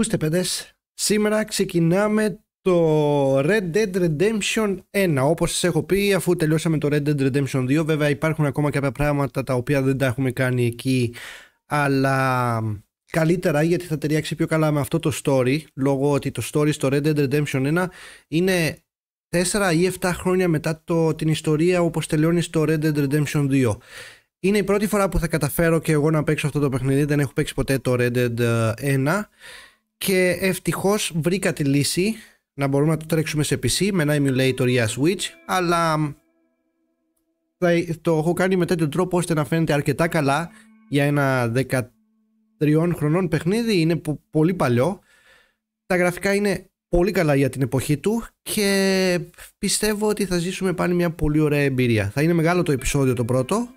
Ακούστε παιδες, σήμερα ξεκινάμε το Red Dead Redemption 1. Όπως σας έχω πει, αφού τελειώσαμε το Red Dead Redemption 2, βέβαια υπάρχουν ακόμα κάποια πράγματα τα οποία δεν τα έχουμε κάνει εκεί, αλλά καλύτερα γιατί θα ταιριάξει πιο καλά με αυτό το story, λόγω ότι το story στο Red Dead Redemption 1 είναι 4 ή 7 χρόνια μετά την ιστορία όπως τελειώνει στο Red Dead Redemption 2. Είναι η πρώτη φορά που θα καταφέρω και εγώ να παίξω αυτό το παιχνίδι, δεν έχω παίξει ποτέ το Red Dead 1 και ευτυχώς βρήκα τη λύση να μπορούμε να το τρέξουμε σε PC με ένα emulator ή Switch, αλλά το έχω κάνει με τέτοιο τρόπο ώστε να φαίνεται αρκετά καλά για ένα 13 χρονών παιχνίδι. Είναι πολύ παλιό, τα γραφικά είναι πολύ καλά για την εποχή του και πιστεύω ότι θα ζήσουμε πάλι μια πολύ ωραία εμπειρία. Θα είναι μεγάλο το επεισόδιο το πρώτο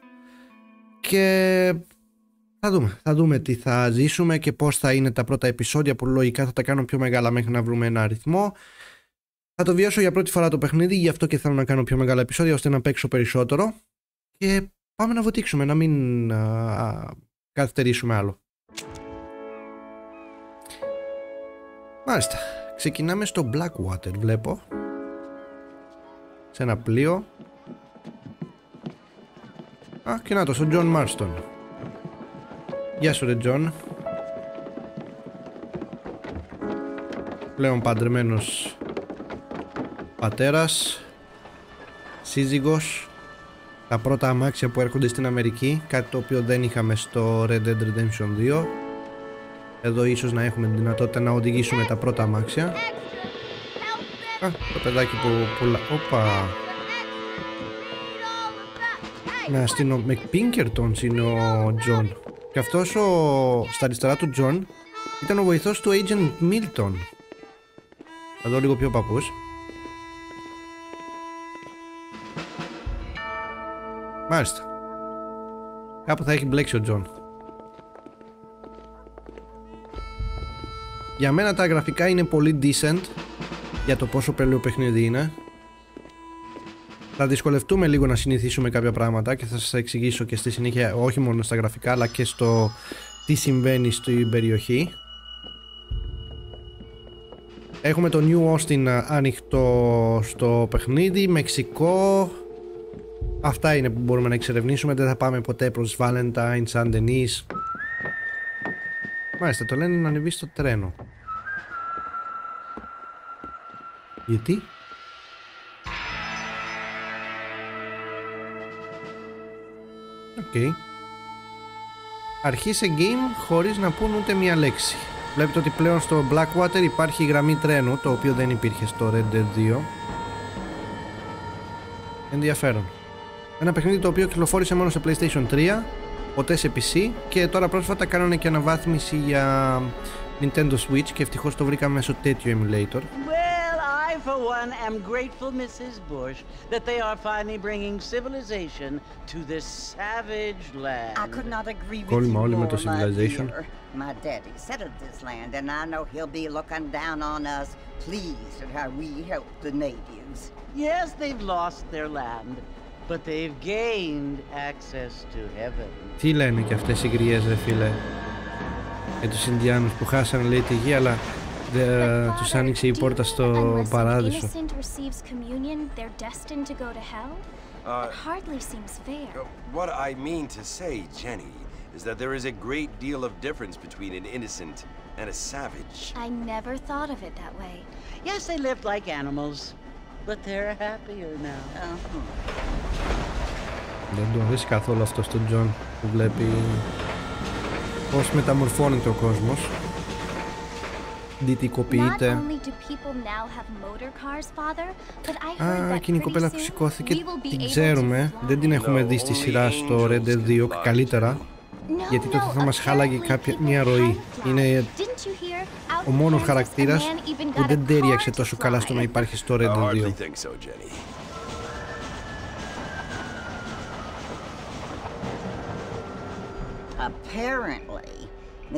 και θα δούμε τι θα ζήσουμε και πώς θα είναι τα πρώτα επεισόδια, που λογικά θα τα κάνω πιο μεγάλα μέχρι να βρούμε ένα αριθμό. Θα το βιώσω για πρώτη φορά το παιχνίδι, γι' αυτό και θέλω να κάνω πιο μεγάλα επεισόδια ώστε να παίξω περισσότερο και πάμε να βουτήξουμε, να μην καθυστερήσουμε άλλο. Μάλιστα, ξεκινάμε στο Blackwater, βλέπω, σε ένα πλοίο. Και να το, στον John Marston. Γεια σου ρε John. Πλέον παντρεμένος πατέρας, σύζυγος, τα πρώτα αμάξια που έρχονται στην Αμερική, κάτι το οποίο δεν είχαμε στο Red Dead Redemption 2. Εδώ ίσως να έχουμε τη δυνατότητα να οδηγήσουμε τα πρώτα αμάξια. Το παιδάκι που πουλά. Όπα. Να στείλω με Pinkertons είναι ο John. Και αυτός στα αριστερά του John ήταν ο βοηθός του Agent Milton. Θα δω λίγο πιο παππούς. Μάλιστα. Κάπου θα έχει μπλέξει ο John. Για μένα τα γραφικά είναι πολύ decent για το πόσο παλιό παιχνίδι είναι. Θα δυσκολευτούμε λίγο να συνηθίσουμε κάποια πράγματα και θα σας εξηγήσω και στη συνέχεια, όχι μόνο στα γραφικά αλλά και στο τι συμβαίνει στην περιοχή. Έχουμε το New Austin ανοιχτό στο παιχνίδι, Μεξικό. Αυτά είναι που μπορούμε να εξερευνήσουμε, δεν θα πάμε ποτέ προς Valentine, San Denis. Μάλιστα, το λένε να ανεβεί στο τρένο. Γιατί? Okay. Αρχίσε game χωρίς να πούν ούτε μία λέξη. Βλέπετε ότι πλέον στο Blackwater υπάρχει γραμμή τρένου, το οποίο δεν υπήρχε στο Red Dead 2. Ενδιαφέρον. Ένα παιχνίδι το οποίο κυκλοφόρησε μόνο σε PlayStation 3, ποτέ σε PC, και τώρα πρόσφατα κάνανε και αναβάθμιση για Nintendo Switch και ευτυχώς το βρήκα μέσω τέτοιο emulator. For one, am grateful, Mrs. Bush, that they are finally bringing civilization to this savage land. I could not agree with you more, my dear. My daddy settled this land, and I know he'll be looking down on us, pleased at how we help the natives. Yes, they've lost their land, but they've gained access to heaven. Τι λένε και αυτές οι γριές, ρε φίλε, για τους Ινδιάνους που χάσανε, λέει, τη γη, αλλά τους άνοιξε η πόρτα στο παράδεισο. What I mean to say, Jenny, is that there is a great deal of difference between an innocent and a savage. I never thought of it that way. Yes, they lived like animals, but they're happier now. Δεν του αρέσει καθόλου αυτό στον John που βλέπει πώς μεταμορφώνεται ο κόσμος. Δυτικοποιείται. Εκείνη η κοπέλα που σηκώθηκε την ξέρουμε, δεν την έχουμε δει στη σειρά στο Red Dead 2, καλύτερα, γιατί τότε θα μας χάλαγε μια ροή. Είναι ο μόνος χαρακτήρας που δεν τέριαξε τόσο καλά στο να υπάρχει στο Red Dead 2. Apparently,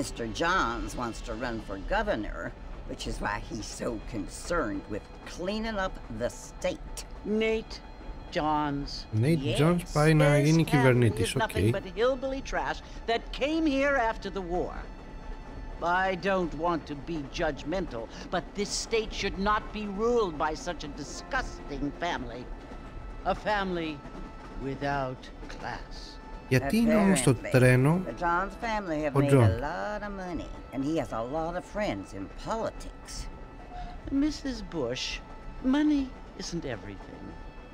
Mr. Johns wants to run for governor, which is why he's so concerned with cleaning up the state. Nate Johns. Nate Johns πάει να γίνει κυβερνήτης, nothing but hillbilly trash that came here after the war. I don't want to be judgmental, but this state should not be ruled by such a disgusting family. A family without class. Γιατί είναι όμως στο τρένο The Johns family have ο made Τζον? a lot of money, and he has a lot of friends in politics. Mrs. Bush, money isn't everything.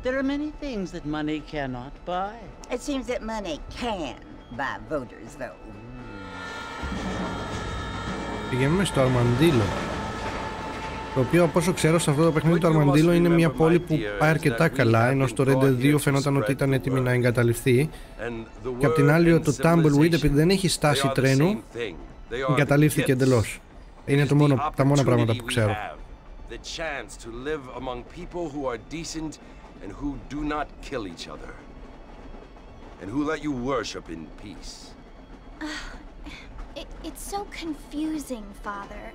There are many things that money cannot buy. It seems that money can buy voters, though. Πηγαίνουμε στο Αρμαντήλο. Το οποίο, από όσο ξέρω, σε αυτό το παιχνίδι το Αρμαντήλο είναι μια πόλη που πάει αρκετά καλά, ενώ στο Red Dead 2 φαινόταν ότι ήταν έτοιμη να εγκαταλειφθεί. Και απ' την άλλη, το Tumbleweed, επειδή δεν έχει στάση τρένου, εγκαταλείφθηκε εντελώς. Είναι τα μόνα πράγματα που ξέρω. It's so confusing, Father.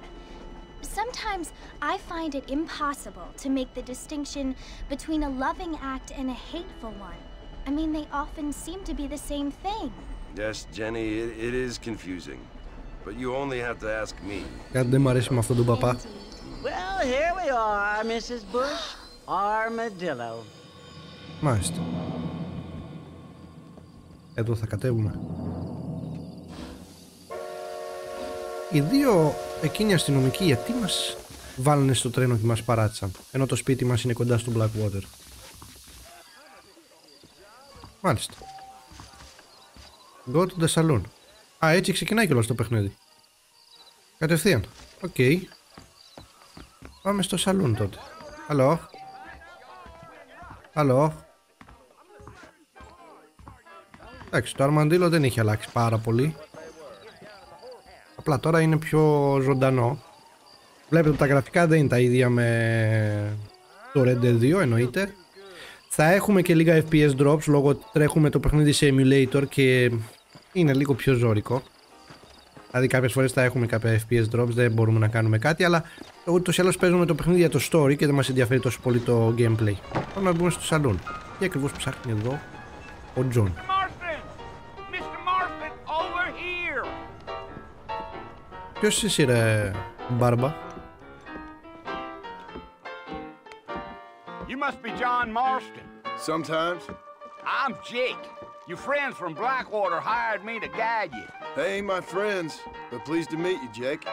Sometimes I find it impossible to make the distinction between a loving act and a hateful one. I mean, they often seem to be the same thing. Yes, Jenny, it is confusing. But you only have to ask me. Κάτι δεν μου αρέσει με αυτόν τον παπά. Well, here we are, Mrs. Bush. Armadillo. Μάλιστα. Εδώ θα κατέβουμε. Οι δύο εκείνοι αστυνομικοί γιατί μας βάλανε στο τρένο και μας παράτησαν, ενώ το σπίτι μας είναι κοντά στο Blackwater? Μάλιστα. Go to the saloon. Α, έτσι ξεκινάει κιόλας το παιχνίδι. Κατευθείαν. Οκ. Πάμε στο σαλούν τότε. Hello. Hello. Εντάξει, το Αρμαντήλο δεν έχει αλλάξει πάρα πολύ. Απλά τώρα είναι πιο ζωντανό. Βλέπετε ότι τα γραφικά δεν είναι τα ίδια με το Red Dead 2, εννοείται. Θα έχουμε και λίγα FPS drops λόγω ότι τρέχουμε το παιχνίδι σε emulator και είναι λίγο πιο ζώρικο. Δηλαδή κάποιες φορές θα έχουμε κάποια FPS drops, δεν μπορούμε να κάνουμε κάτι, αλλά ούτως ή άλλως παίζουμε το παιχνίδι για το story και δεν μας ενδιαφέρει τόσο πολύ το gameplay. Πάμε να μπούμε στο σαλούν. Τι ακριβώς ψάχνει εδώ ο Τζον? Ποιος είσαι ρε μπάρμπα? You must be John Marston. Sometimes. I'm Jake. Your friends from Blackwater hired me to guide you. They ain't my friends, but pleased to meet you, Jake.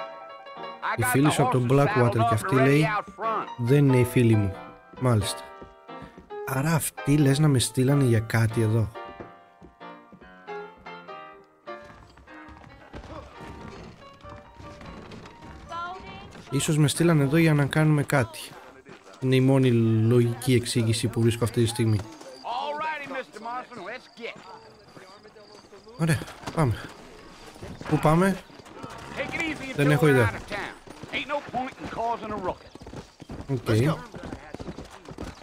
Οι φίλοι σου από τον Blackwater και αυτή λέει δεν είναι οι φίλοι μου. Μάλιστα. Άρα αυτοί λες να με στείλανε για κάτι εδώ? Ίσως με στείλαν εδώ για να κάνουμε κάτι. Είναι η μόνη λογική εξήγηση που βρίσκω αυτή τη στιγμή. Ωραία, πάμε. Πού πάμε? Δεν έχω ιδέα. Okay.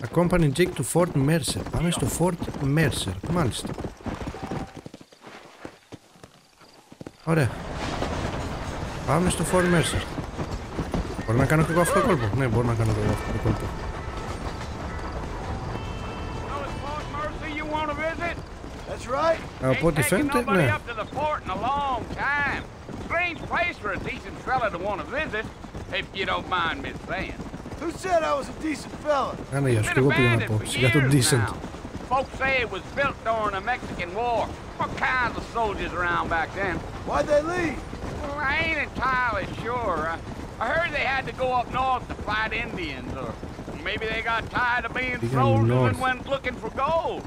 Accompany Jake to Fort Mercer. Πάμε στο Fort Mercer, μάλιστα. Ωραία. Πάμε στο Fort Mercer. Μπορώ να κάνω και εγώ αυτό το κόλπο? Ναι, μπορώ να κάνω και εγώ αυτό το κόλπο. Από ό,τι φαίνεται, ναι. Άρα για σου και εγώ πήγα να πω, σιγά το decent. Folks say it was built during the Mexican War. What kinds of soldiers around back then? Why'd they leave? Well, I ain't entirely sure. I heard they had to go up north to fight Indians, or maybe they got tired of being soldiers and went looking for gold.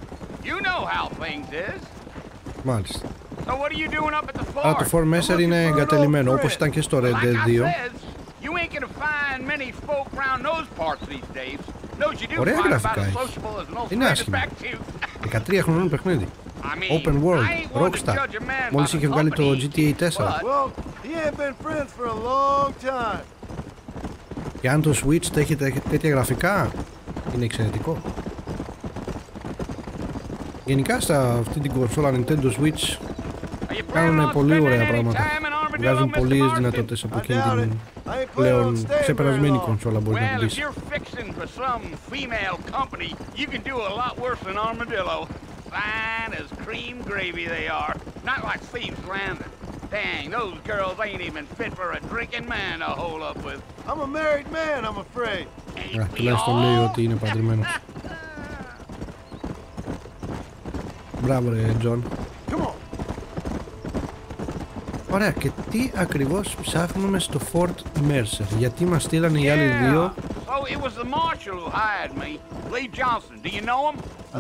You know how things is. Μάλιστα. So what are you doing up at the fort? Α, το Fort Mercer είναι εγκατελειμμένο, όπως ήταν και στο Red Dead 2. Ωραία γραφικά έχει. Είναι άσχημο. 13 χρονών παιχνίδι. Open World, Rockstar. Μόλις είχε βγάλει το GTA 4. Και αν το Switch έχει τέτοια γραφικά, είναι εξαιρετικό. Γενικά αυτή την κονσόλα Nintendo Switch κάνουν πολύ ωραία πράγματα. Βγάζουν πολλές δυνατότητες από εκείνη την πλέον ξεπερασμένη κονσόλα, μπορεί να την πεις. Dang, those girls ain't even fit for a drinking man to hole up with. I'm a married man, I'm afraid. Τουλάχιστον λέει ότι είναι παντρεμένος. Μπράβο ρε Τζον. Ωραία, και τι ακριβώς ψάχνουμε στο Fort Mercer? Γιατί μας στείλανε οι άλλοι δύο? Oh, it was the marshal who hired me. Lee Johnson, do you know him?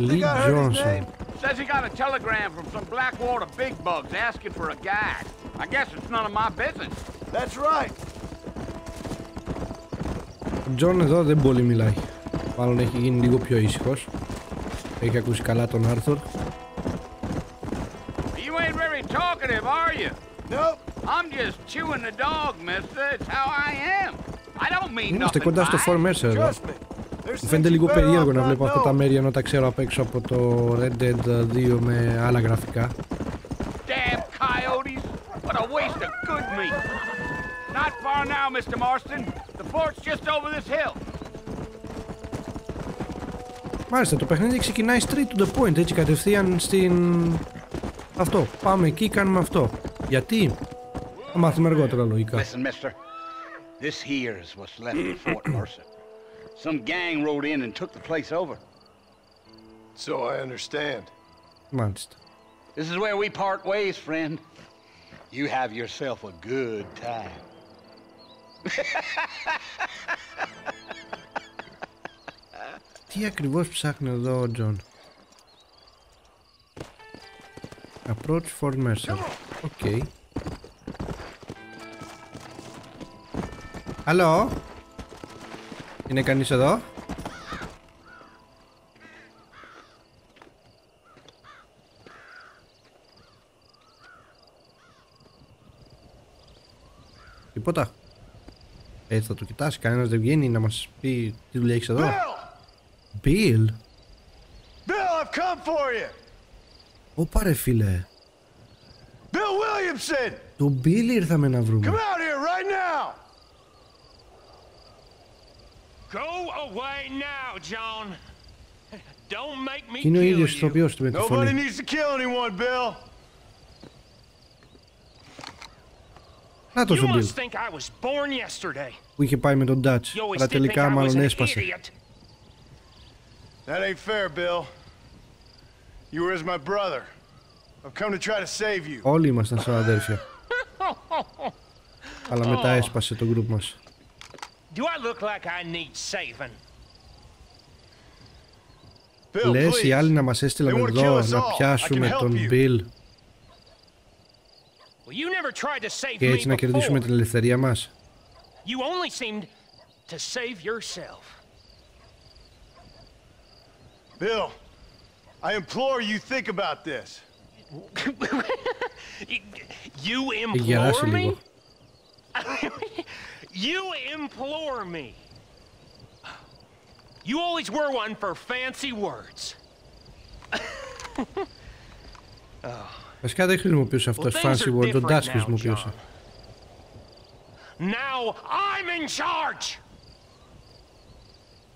Lee Johnson. Says he got a telegram from some Blackwater big bugs asking for a guide. I guess it's none of my business. That's right. Ο Τζον εδώ δεν πολύ μιλάει. Μάλλον έχει γίνει λίγο πιο ήσυχος. Έχει ακούσει καλά τον Άρθουρ. You ain't very talkative, are you? Nope. I'm just chewing the dog, mister. It's how I am. I don't mean Είμαστε nothing κοντά στο by Fort Mercer εδώ. Μου φαίνεται λίγο περίεργο να βλέπω αυτά τα μέρη ενώ τα ξέρω απ' έξω από το Red Dead 2 με άλλα γραφικά. Damn coyotes! What a waste of good meat! Not far now, Mr. Marston. The fort's just over this hill. Μάλιστα, το παιχνίδι ξεκινάει straight to the point, έτσι κατευθείαν στην... Αυτό, πάμε εκεί, κάνουμε αυτό. Γιατί? Θα μάθουμε αργότερα λογικά. Listen, mister. This here is what's left of Fort Mercer. Some gang rode in and took the place over. So I understand. Μάλιστα. This is where we part ways, friend. You have yourself a good time. Τι ακριβώς ψάχνει εδώ ο Τζον? Approach Fort Mercer. Οκ. Αλλό. Είναι κανείς εδώ? Τίποτα. Έτσι θα το κοιτάσει, κανένας δεν βγαίνει να μας πει τι δουλειά έχεις εδώ? Bill! Bill, I've come for you! Ωπα ρε φίλε. Bill Williamson! Το Bill ήρθαμε να βρούμε. Come out here right now! Go away now, John. Don't make me Είναι ο kill ίδιος you. ηθοποιός του με τη Nobody φωνή needs to kill anyone, Bill! Νάτος You ο Bill must think I was born yesterday. που είχε πάει με τον Dutch, You always αλλά did think τελικά I was μάλλον an έσπασε. idiot. That ain't fair, Bill. You were as my brother. I've come to try to save you. Όλοι ήμασταν σαν αδέρφια. Αλλά μετά έσπασε το group μας. Do I look like I need saving? Bill, Λες οι please. άλλοι να μας έστειλαν They wanna εδώ kill us να all. I πιάσουμε can help τον you. Bill Well, you never tried to save και έτσι me να κερδίσουμε before. την ελευθερία μας? You only seemed to save yourself. Bill, I implore you think about this. You Έχει γεράσει implore me? λίγο. You implore me. You always were one for fancy words. Βασικά δεν χρησιμοποιούσα αυτό το fancy word, τον Dutch χρησιμοποιούσα. Now I'm in charge.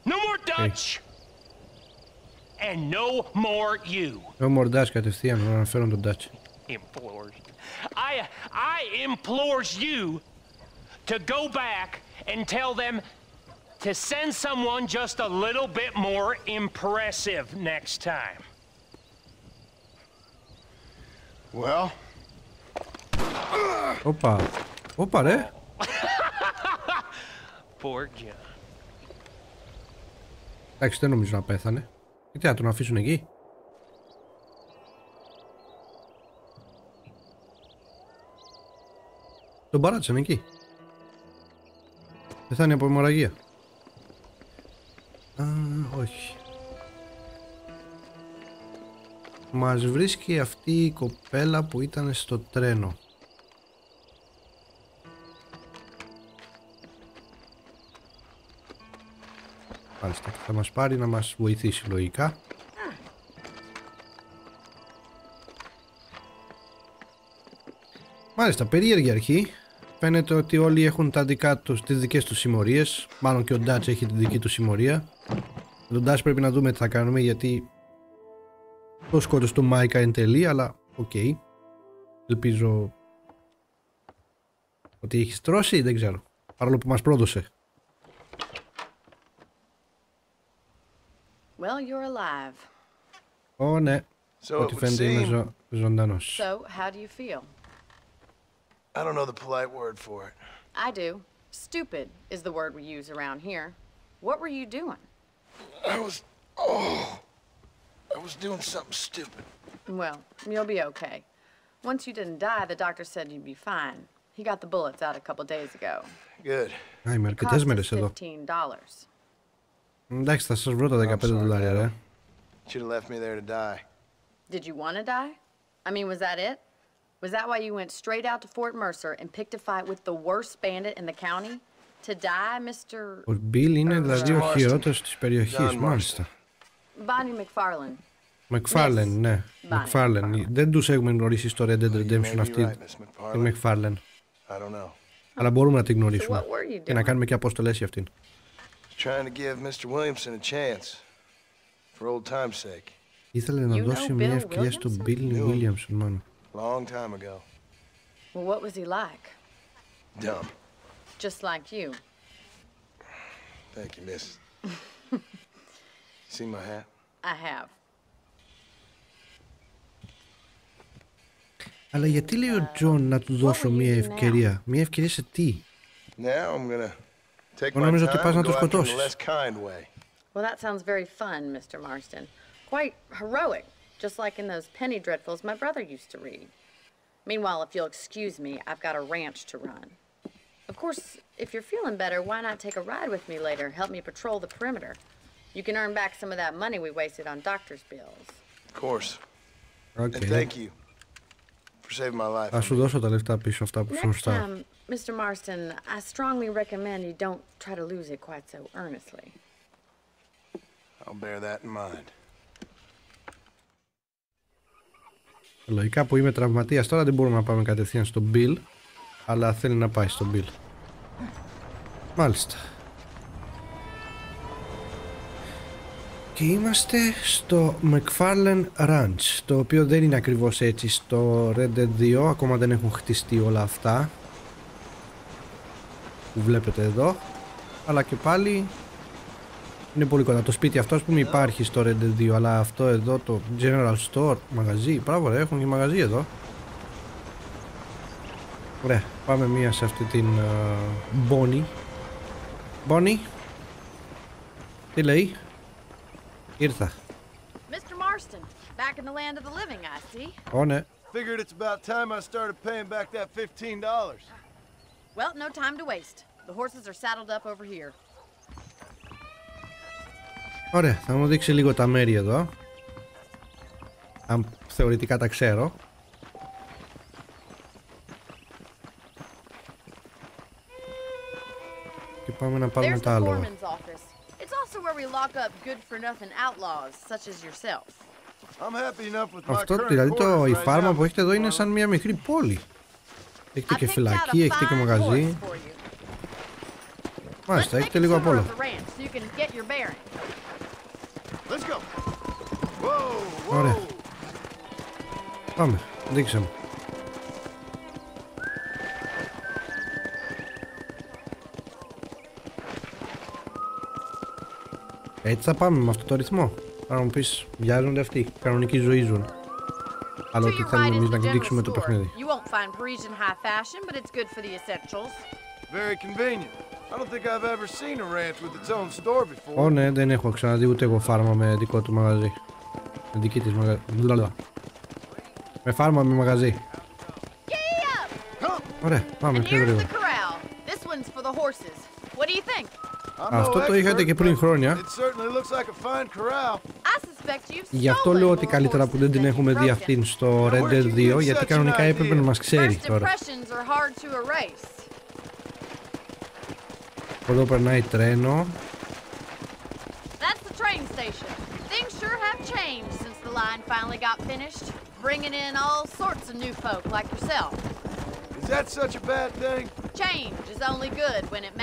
No more Dutch. And no more you. No more Dutch κατευθείαν, να αναφέρω τον Dutch. Implores. I implores you to go back and tell them to send someone just a little bit more impressive next time. Well? Όπα, όπα ρε. Poor John. Εντάξει, δεν νομίζω να πέθανε. Γιατί να τον αφήσουν εκεί? Τον παράτησαν εκεί. Πεθάνει από αιμορραγία. Α, όχι. Μας βρίσκει αυτή η κοπέλα που ήταν στο τρένο. Μάλιστα, θα μας πάρει να μας βοηθήσει λογικά. Μάλιστα, περίεργη αρχή. Φαίνεται ότι όλοι έχουν τα δικά τους, τις δικές τους συμμορίες. Μάλλον και ο Dutch έχει τη δική του συμμορία. Με τον Dutch πρέπει να δούμε τι θα κάνουμε, γιατί το σκότωσε του Μάικα εν τελεί, αλλά οκ. Ελπίζω Ότι έχεις τρώσει, δεν ξέρω. Παρόλο που μας πρόδωσε. Well, you're alive. Ω, ναι. Ό,τι φαίνεται είμαι ζωντανός. So, how do you feel? I don't know the polite word for it. I do. Stupid is the word we use around here. What were you doing? I was doing something stupid. Well, you'll be okay. Once you didn't die, the doctor said you'd be fine. He got the bullets out a couple days ago. Good. Α, είμαι αρκετές μέρες εδώ. $15. Εντάξει, θα σας βρω τα $15, ρε. Should have left me there to die. Did you want to die? I mean, was that it? Was that why you went straight out to Fort Mercer and picked a fight with the worst bandit in the county? To die, Mr. Ο Bill είναι δηλαδή ο χειρότερος της περιοχής, μάλιστα. Bonnie McFarlane. McFarlane, ναι. McFarlane. Δεν τους έχουμε γνωρίσει στο Red Dead Redemption αυτή τη McFarlane. Αλλά μπορούμε να την γνωρίσουμε και να κάνουμε και αποστολές για αυτήν. Ήθελε να δώσει μια ευκαιρία στον Bill Williamson, μάλλον. Well, what was he like? Dumb. Just like you. Thank you, miss. See my hat? I have. Αλλά γιατί λέει ο Τζον να του δώσω μια ευκαιρία? Μια ευκαιρία σε τι? Εγώ νομίζω ότι πας να το σκοτώσεις. Well, that sounds very fun, Mr. Marston. Quite heroic, just like in those penny dreadfuls my brother used to read. Meanwhile, if you'll excuse me, I've got a ranch to run. Of course, if you're feeling better, why not take a ride with me later? Help me patrol the perimeter. You can earn back some of that money we wasted on doctor's bills. Of course. Okay. And thank you for saving my life. Θα σου δώσω τα λεφτά πίσω αυτά που σου χρωστάω. Next time, Mr. Marston, I strongly recommend you don't try to lose it quite so earnestly. I'll bear that in mind. Λογικά που είμαι τραυματίας τώρα δεν μπορούμε να πάμε κατευθείαν στον Bill, αλλά θέλει να πάει στον Bill. Μάλιστα. Και είμαστε στο McFarlane Ranch, το οποίο δεν είναι ακριβώς έτσι στο Red Dead 2, ακόμα δεν έχουν χτιστεί όλα αυτά που βλέπετε εδώ, αλλά και πάλι είναι πολύ κοντά. Το σπίτι αυτό, ας πούμε, υπάρχει στο Red Dead 2, αλλά αυτό εδώ το General Store, μαγαζί, μπράβο ρε, έχουν και μαγαζί εδώ. Ωραία, πάμε μία σε αυτή την Bonnie. Bonnie, τι λέει? Ήρθα. Mr. Marston, back in the land of the living, I see. Ω, ναι. Figured it's about time I started paying back that $15. Well, no time to waste. The horses are saddled up over here. Ωραία, θα μου δείξει λίγο τα μέρη εδώ. Αν θεωρητικά τα ξέρω. Και πάμε να πάρουμε τα άλογα. Αυτό δηλαδή η φάρμα που έχετε εδώ είναι σαν μια μικρή πόλη. Έχετε και φυλακή, έχετε και μαγαζί. Μάλιστα, έχετε λίγο απ' όλα. Ωραία. Πάμε, δείξε μου. Έτσι θα πάμε με αυτό το ρυθμό. Θα μου πεις, βιάζονται αυτοί, κανονική ζωή ζουν. Αλλά ότι θέλουμε εμείς να δείξουμε το παιχνίδι. Ω ναι, δεν έχω ξαναδεί ούτε εγώ φάρμα με δικό του μαγαζί. Με δική της μαγαζί. Με φάρμα με μαγαζί. Ωραία, πάμε πιο γρήγορα. Αυτό το είχατε και πριν χρόνια. Γι' αυτό λέω ότι καλύτερα που δεν την έχουμε δει αυτήν στο Red Dead 2, γιατί κανονικά έπρεπε να μας ξέρει τώρα. Εδώ περνάει τρένο.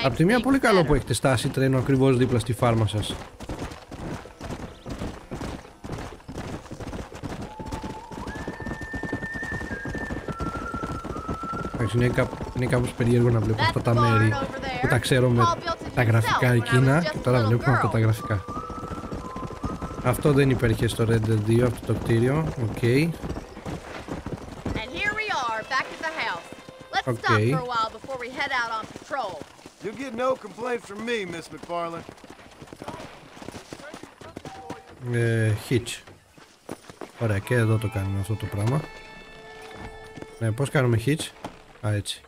Απ' τη μία πολύ καλό που έχετε στάσει τρένο ακριβώς δίπλα στη φάρμα σας. Εντάξει, είναι κάπως περίεργο να βλέπω αυτά τα μέρη που τα ξέρω με τα γραφικά εκείνα και τώρα βλέπουμε αυτά τα γραφικά. Αυτό δεν υπήρχε στο Red Dead 2, αυτό το κτίριο. Οκ. Okay. You'll get no complaints from me, Miss McFarland. Hitch. Ωραία, και εδώ το κάνουμε αυτό το πράγμα. Ναι, πώς κάνουμε hitch? Α, έτσι.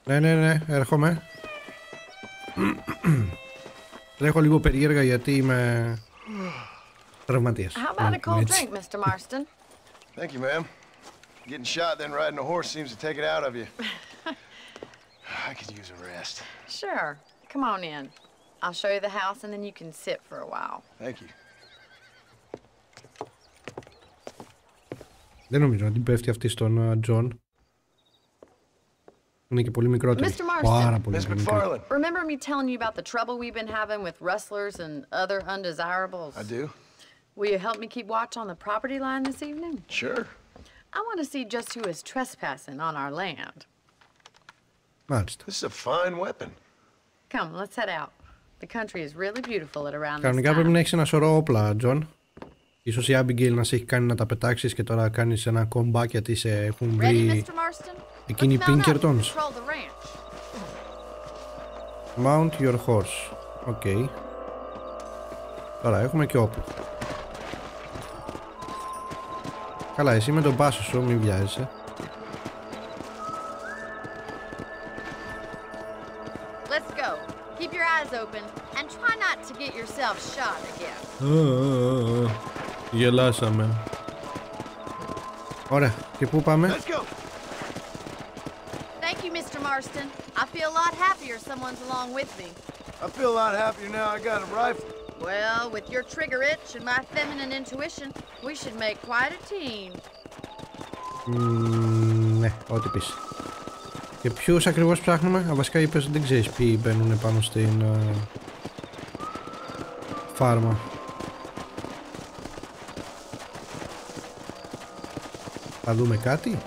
Ναι, έρχομαι. Τρέχω λίγο περίεργα γιατί είμαι τραυματίας. How about a cold drink, Mr. Marston? Thank you, ma'am. Getting shot then riding a horse seems to take it out of you. I could use a rest. Sure. Come on in. I'll show you the house and then you can sit for a while. Thank you. Δεν νομίζω να την πέφτει αυτή στον Τζον. Είναι και πολύ μικρότερη. Πάρα πολύ μικρότερη. Remember me telling you about the trouble we've been having with rustlers and other undesirables? I do. Will you help me keep watch on the property line this evening? Sure. I want to see just who is trespassing on our land. Μάλιστα. This is a fine weapon. Come, let's head out. The country is really beautiful at around this Κανονικά πρέπει να έχεις ένα σωρό όπλα, Τζον. Ίσως η Abigail να σε έχει κάνει να τα πετάξεις και τώρα κάνεις ένα κομπά γιατί σε έχουν βρει εκείνοι οι Pinkertons. Mount your horse. Οκ. Τώρα έχουμε και όπλο. Καλά, εσύ με τον πάσο σου μην βιάζεσαι. Let's go. Keep your eyes open and try not to get yourself shot again. Γελάσαμε. Ωραία, και πού πάμε? Let's go. Thank you, Mr. Marston. I feel a lot happier someone's along with me. I feel a lot happier now I got a rifle. Well, with your trigger itch and my feminine intuition, we should make quite a team. Ναι, ό,τι πεις. Και ποιους ακριβώς ψάχνουμε? Βασικά είπες δεν ξέρεις ποιοι μπαίνουν πάνω στην φάρμα. Θα δούμε κάτι?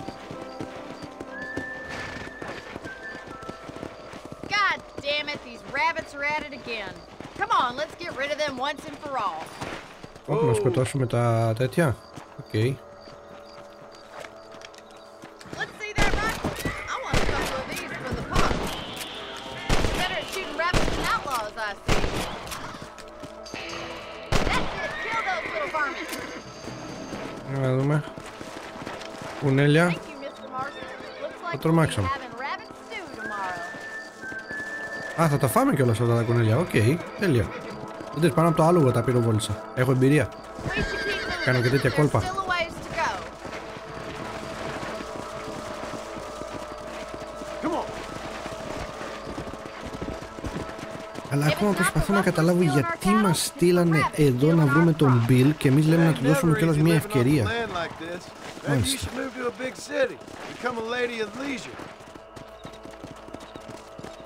God damn it, these rabbits are at it again. Come on, let's get rid of them once and for all. Όχι, να σκοτώσουμε τα τέτοια. Οκ. Okay. Let's see that rifle. I want a couple of these for the pub. Better at shooting rabbits than outlaws, I see. That's it, kill those little varmints. Να δούμε. Κουνέλια. Θα τρομάξαμε. Α, θα τα φάμε κιόλας αυτά τα κουνέλια. Οκ, τέλεια. Δεν πάνω από το άλογο τα πυροβόλησα. Έχω εμπειρία. Κάνω και τέτοια κόλπα. Αλλά ακόμα προσπαθώ να καταλάβω γιατί μας στείλανε εδώ να βρούμε τον Bill και εμείς λέμε να του δώσουμε κιόλας μια ευκαιρία. Μάλιστα.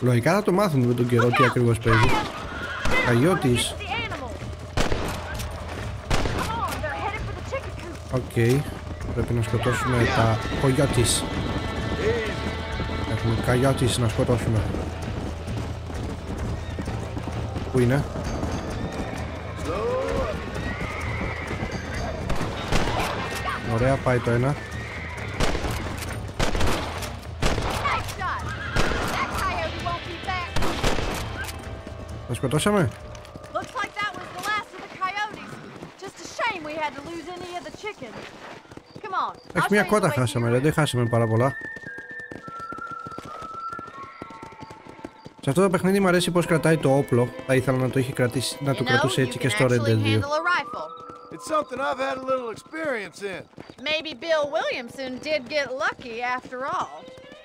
Λογικά θα το μάθουμε με τον καιρό τι ακριβώς παίζει. Καγιώτης. Οκ. Πρέπει να σκοτώσουμε τα κογιώτης. Έχουμε καγιώτης να σκοτώσουμε. Πού είναι? Ωραία, πάει το ένα. Τα σκοτώσαμε? Έχει μια κότα χάσαμε, ρε. Δεν χάσαμε πάρα πολλά. Σε αυτό το παιχνίδι μου αρέσει πως κρατάει το όπλο. Θα ήθελα να το είχε κρατήσει, να το κρατούσε έτσι και στο Red Dead 2. It's something I've had a little experience in. Maybe Bill Williamson did get lucky after all.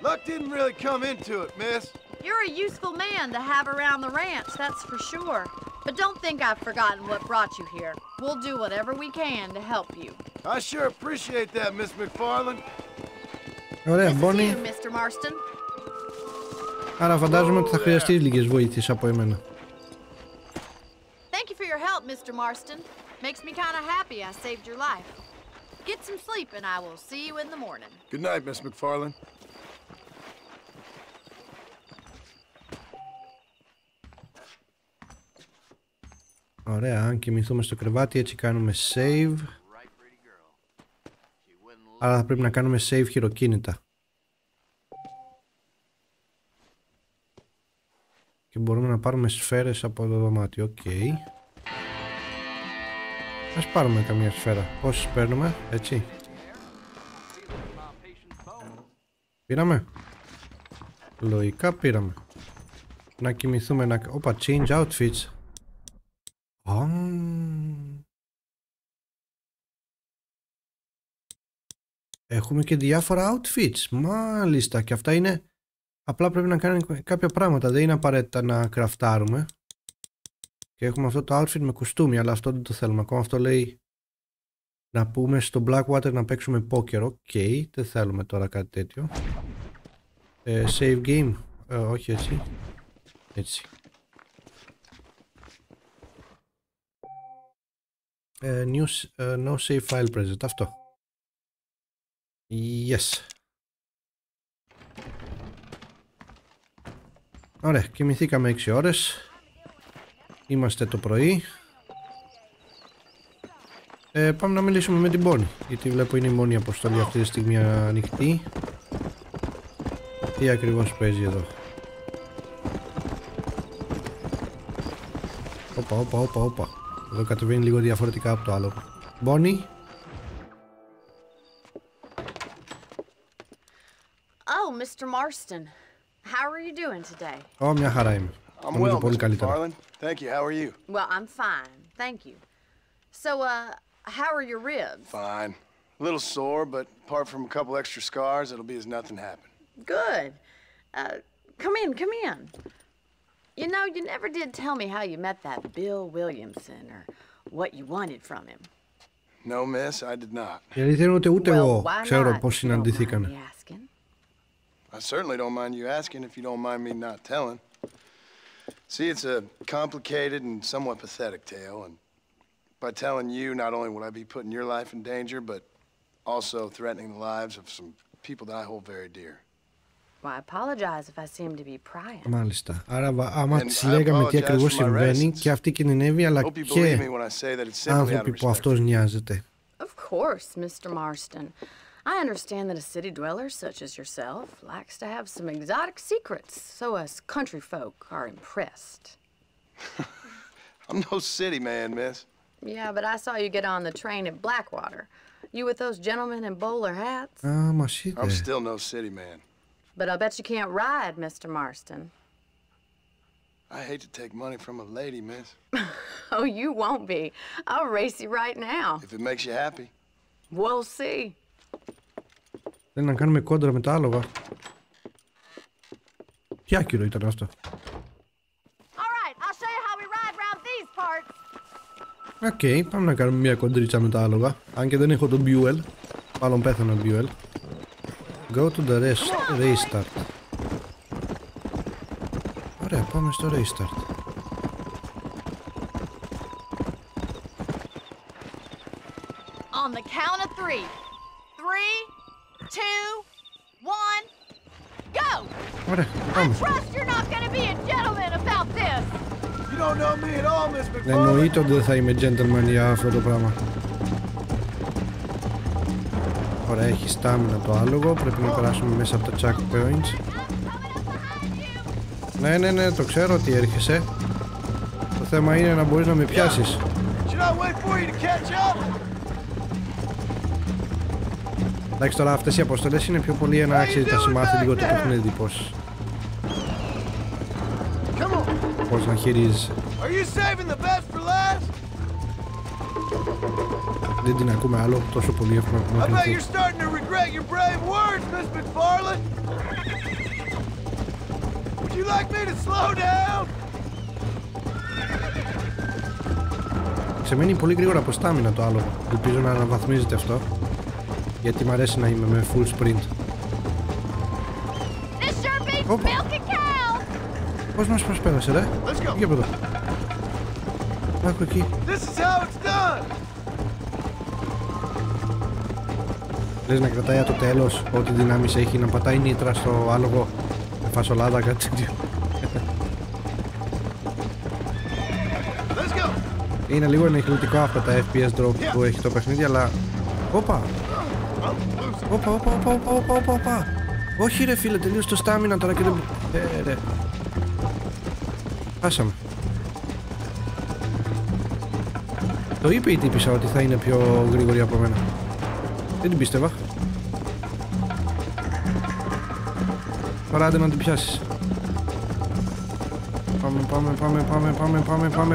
Luck didn't really come into it, miss. You're a useful man to have around the ranch, that's for sure. But don't think I've forgotten what brought you here. We'll do whatever we can to help you. I sure appreciate that, Miss McFarland. Ωραία, Bonnie. Mr. Marston. Άρα φαντάζομαι ότι θα χρειαστεί λίγες βοήθειες από εμένα. Thank you for your help, Mr. Marston. Makes me kind of happy I saved your life. Get some sleep and I will see you in the morning. Good night, Miss McFarlane. Ωραία, αν κοιμηθούμε στο κρεβάτι έτσι κάνουμε save. Άρα θα πρέπει να κάνουμε save χειροκίνητα. Και μπορούμε να πάρουμε σφαίρες από το δωμάτιο. Οκ. Ας πάρουμε καμία σφαίρα. Πόσες παίρνουμε, έτσι. Πήραμε. Λογικά πήραμε. Να κοιμηθούμε να... Όπα, change outfits. Έχουμε και διάφορα outfits. Μάλιστα. Και αυτά είναι... Απλά πρέπει να κάνουμε κάποια πράγματα. Δεν είναι απαραίτητα να κραφτάρουμε. Και έχουμε αυτό το outfit με κουστούμι. Αλλά αυτό δεν το θέλουμε. Ακόμα αυτό λέει να πούμε στο Blackwater να παίξουμε poker. Οκ. Δεν θέλουμε τώρα κάτι τέτοιο. Save game. Όχι έτσι. Έτσι. No save file present. Αυτό. Yes. Ωραία, κοιμηθήκαμε 6 ώρες. Είμαστε το πρωί. Πάμε να μιλήσουμε με την Bonnie. Γιατί βλέπω είναι η μόνη αποστολή αυτή τη στιγμή ανοιχτή. Τι ακριβώς παίζει εδώ. Όπα. Εδώ κατεβαίνει λίγο διαφορετικά από το άλλο. Bonnie. Oh, Mr. Marston. How are you doing today? Μια χαρά είμαι. I'm well, Mr. McFarlane. Thank you. How are you? Well, I'm fine. Thank you. So, how are your ribs? Fine. A little sore, but apart from a couple extra scars, it'll be as nothing happened. Good. Come in. You know, you never did tell me how you met that Bill Williamson or what you wanted from him. No, miss, I did not. Η αλήθεια είναι ότι ούτε εγώ ξέρω πώς συναντηθήκανε. I certainly don't mind you asking if you don't mind me not telling. See, it's a complicated and somewhat pathetic tale, and by telling you, not only would I be putting your life in danger, but also threatening the lives of some people that I hold very dear. Well, I apologize if I seem to be prying. Μάλιστα. Άρα άμα της λέγαμε τι ακριβώς συμβαίνει και αυτή κινδυνεύει, αλλά και άνθρωποι που αυτός νοιάζεται. Of course, Mr. Marston. I understand that a city dweller such as yourself likes to have some exotic secrets, so us country folk are impressed. I'm no city man, miss. Yeah, but I saw you get on the train at Blackwater. You with those gentlemen in bowler hats? Μας είδε. I'm still no city man. But I bet you can't ride, Mr. Marston. I hate to take money from a lady, miss. Oh, you won't be. I'll race you right now. If it makes you happy. We'll see. Θέλει να κάνουμε κόντρα με τα άλογα. Τι άκυρο ήταν αυτό. Οκ, πάμε να κάνουμε μια κοντρίτσα με τα άλογα. Αν και δεν έχω τον Buell. Μάλλον πέθανα Buell. Go to the restart. Ωραία, πάμε στο restart. On the count of 3. 3, 2, 1, go! Ωραία, πάμε. Εννοείται ότι δεν θα είμαι gentleman για αυτό το πράγμα. Ωραία, έχει στάμινα το άλογο. Πρέπει να περάσουμε μέσα από τα checkpoints. Ναι, το ξέρω ότι έρχεσαι. Το θέμα είναι να μπορείς να με πιάσεις. Εντάξει, τώρα αυτές οι αποστολές είναι πιο πολύ ένα αξίζει να συμμάθει λίγο το παιχνίδι πώς να χειρίζεσαι. Δεν την ακούμε άλλο, τόσο πολύ έχουμε ακουθεί. Ξεμένει πολύ γρήγορα από στάμινα το άλλο. Ελπίζω να αναβαθμίζεται αυτό, γιατί μ' αρέσει να είμαι με full sprint. Πώς μας προσπέρασε ρε? Για από εδώ. Άκου εκεί. Λες να κρατάει το τέλος, ό,τι δυνάμεις έχει, να πατάει νήτρα στο άλογο με φασολάδα, κάτι τέτοιο. Είναι λίγο ενοχλητικό αυτά τα FPS drop που έχει το παιχνίδι, αλλά... Όπα! Όπα! Όχι ρε φίλε, τελείωσε το στάμινα τώρα και δεν... ρε. Χάσαμε. Το είπε η τύπισσα ότι θα είναι πιο γρήγορη από μένα. Δεν την πίστευα. Τώρα άντε να την πιάσεις.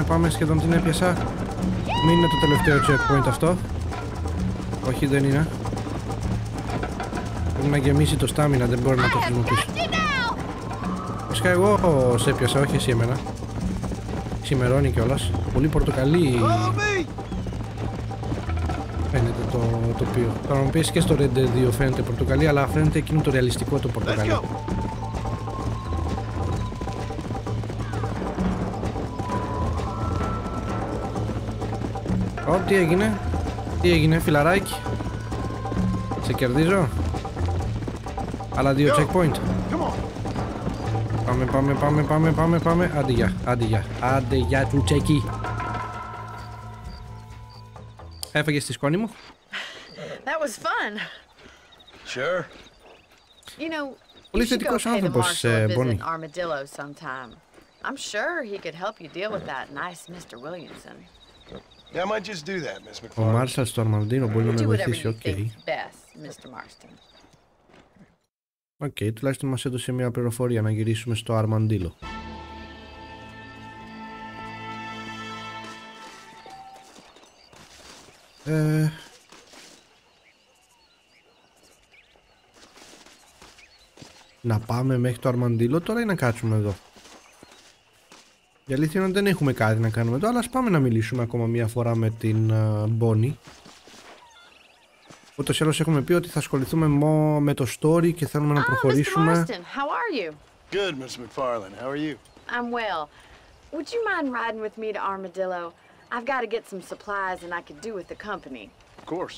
Πάμε, σχεδόν την έπιασα. Μην είναι το τελευταίο checkpoint αυτό. Όχι, δεν είναι. Πρέπει να γεμίσει το στάμινα, δεν μπορεί να το χρησιμοποιήσει. Φυσικά εγώ σε έπιασα, όχι εσύ εμένα. Ξημερώνει κιόλας. Πολύ πορτοκαλί φαίνεται το τοπίο. Τώρα μου πεις και στο Red Dead 2 φαίνεται πορτοκαλί, αλλά φαίνεται εκείνο το ρεαλιστικό το πορτοκαλί. Τι έγινε φιλαράκι? Σε κερδίζω. Άλλα 2 checkpoint. Πάμε. Άντε για του τσεκί. Έφαγες τη σκόνη μου? That was fun. Sure. You know, πολύ you should go θετικός pay the άνθρωπος, marshal a visit Bonnie. in Armadillo sometime. I'm sure he could help you deal with that nice Mr. Williamson. Yeah, I might just do that, Miss Ο McFarland. Μάρσαλ στο Αρμαντίνο μπορεί να με Do whatever βοηθήσει, you οκ. think best, Mr. Marston. Οκ, τουλάχιστον μας έδωσε μια πληροφορία να γυρίσουμε στο Αρμαντίλο. Να πάμε μέχρι το Αρμαντίλο τώρα ή να κάτσουμε εδώ? Η αλήθεια είναι ότι δεν έχουμε κάτι να κάνουμε εδώ, αλλά ας πάμε να μιλήσουμε ακόμα μια φορά με την Bonnie. Ούτως ή άλλως έχουμε πει ότι θα ασχοληθούμε με το story και θέλουμε να προχωρήσουμε. Mr. Marston, how are you? Good, Miss McFarland. How are you? I'm well. Would you mind riding with me to Armadillo? I've got to get some supplies and I could do with the company. Of course.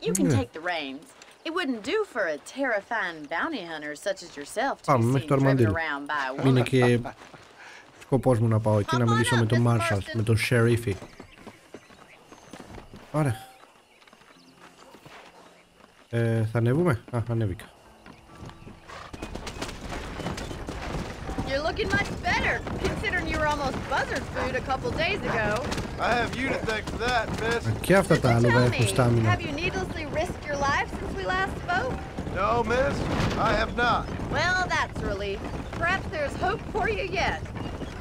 You can take the reins. It wouldn't do for a terrifying bounty hunter such as yourself to Πάμε be μέχρι seen το driven Αρμαντίλο. around by a Είναι woman. και σκοπός μου να πάω εκεί να μιλήσω με τον Μάρσαλ, με τον Σερίφη. Ωραία. Θα ανέβουμε? Α, ανέβηκα. You're looking much better, considering you were almost buzzard food a couple days ago. I have you to thank for that, Miss. Και αυτά τα άλογα Tell έχουν me, στάμινα. have you needlessly risked your life since we last spoke? No, Miss, I have not. Well, that's a relief. Perhaps there's hope for you yet.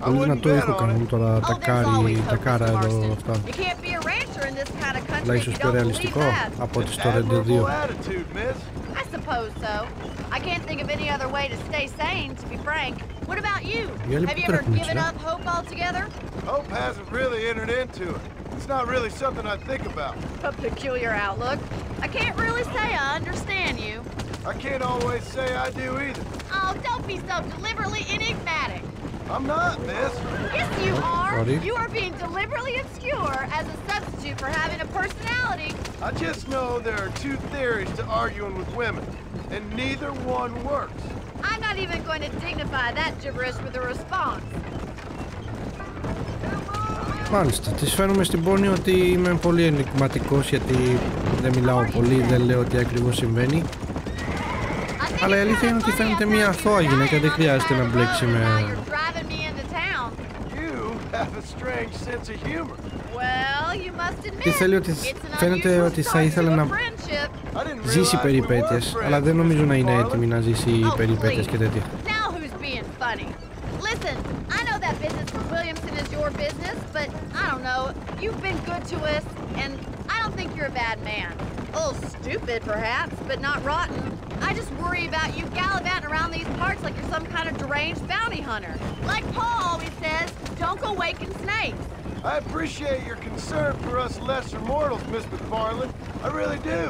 Πολύ να το έχω κανένα τώρα τα κάρα εδώ αυτά. You can't be a rancher in this kind of country Αλλά if ίσως you πιο don't believe ρεαλιστικό that. από ότι στο Red Dead 2. Attitude, Miss. I suppose so. I can't think of any other way to stay sane, to be frank. What about you? Have you ever given up hope altogether? Hope hasn't really entered into it. It's not really something I think about. A peculiar outlook. I can't really say I understand you. I can't always say I do either. Oh, don't be so deliberately enigmatic. I'm not, Miss. Yes, you are. Sorry? You are being deliberately obscure as a substitute for having a personality. I just know there are two theories to arguing with women, and neither one works. I'm not even going to dignify that gibberish with a response. Μάλιστα, της φαίνομαι στην Bonnie ότι είμαι πολύ ενηγματικός γιατί δεν μιλάω πολύ, δεν λέω τι ακριβώς συμβαίνει. Αλλά η αλήθεια είναι ότι φαίνεται μια αθώα γυναίκα, δεν χρειάζεται να μπλέξει με... Τι θέλει ότι φαίνεται ότι θα ήθελε να ζήσει περιπέτειες, αλλά δεν νομίζω να είναι έτοιμη να ζήσει περιπέτειες και τέτοια. Listen, I know that business with Williamson is your business, but I don't know. You've been good to us, and I don't think you're a bad man. A little stupid, perhaps, but not rotten. I just worry about you gallivanting around these parts like you're some kind of deranged bounty hunter. Like Paul always says, don't go waking snakes. I appreciate your concern for us lesser mortals, Miss McFarland. I really do.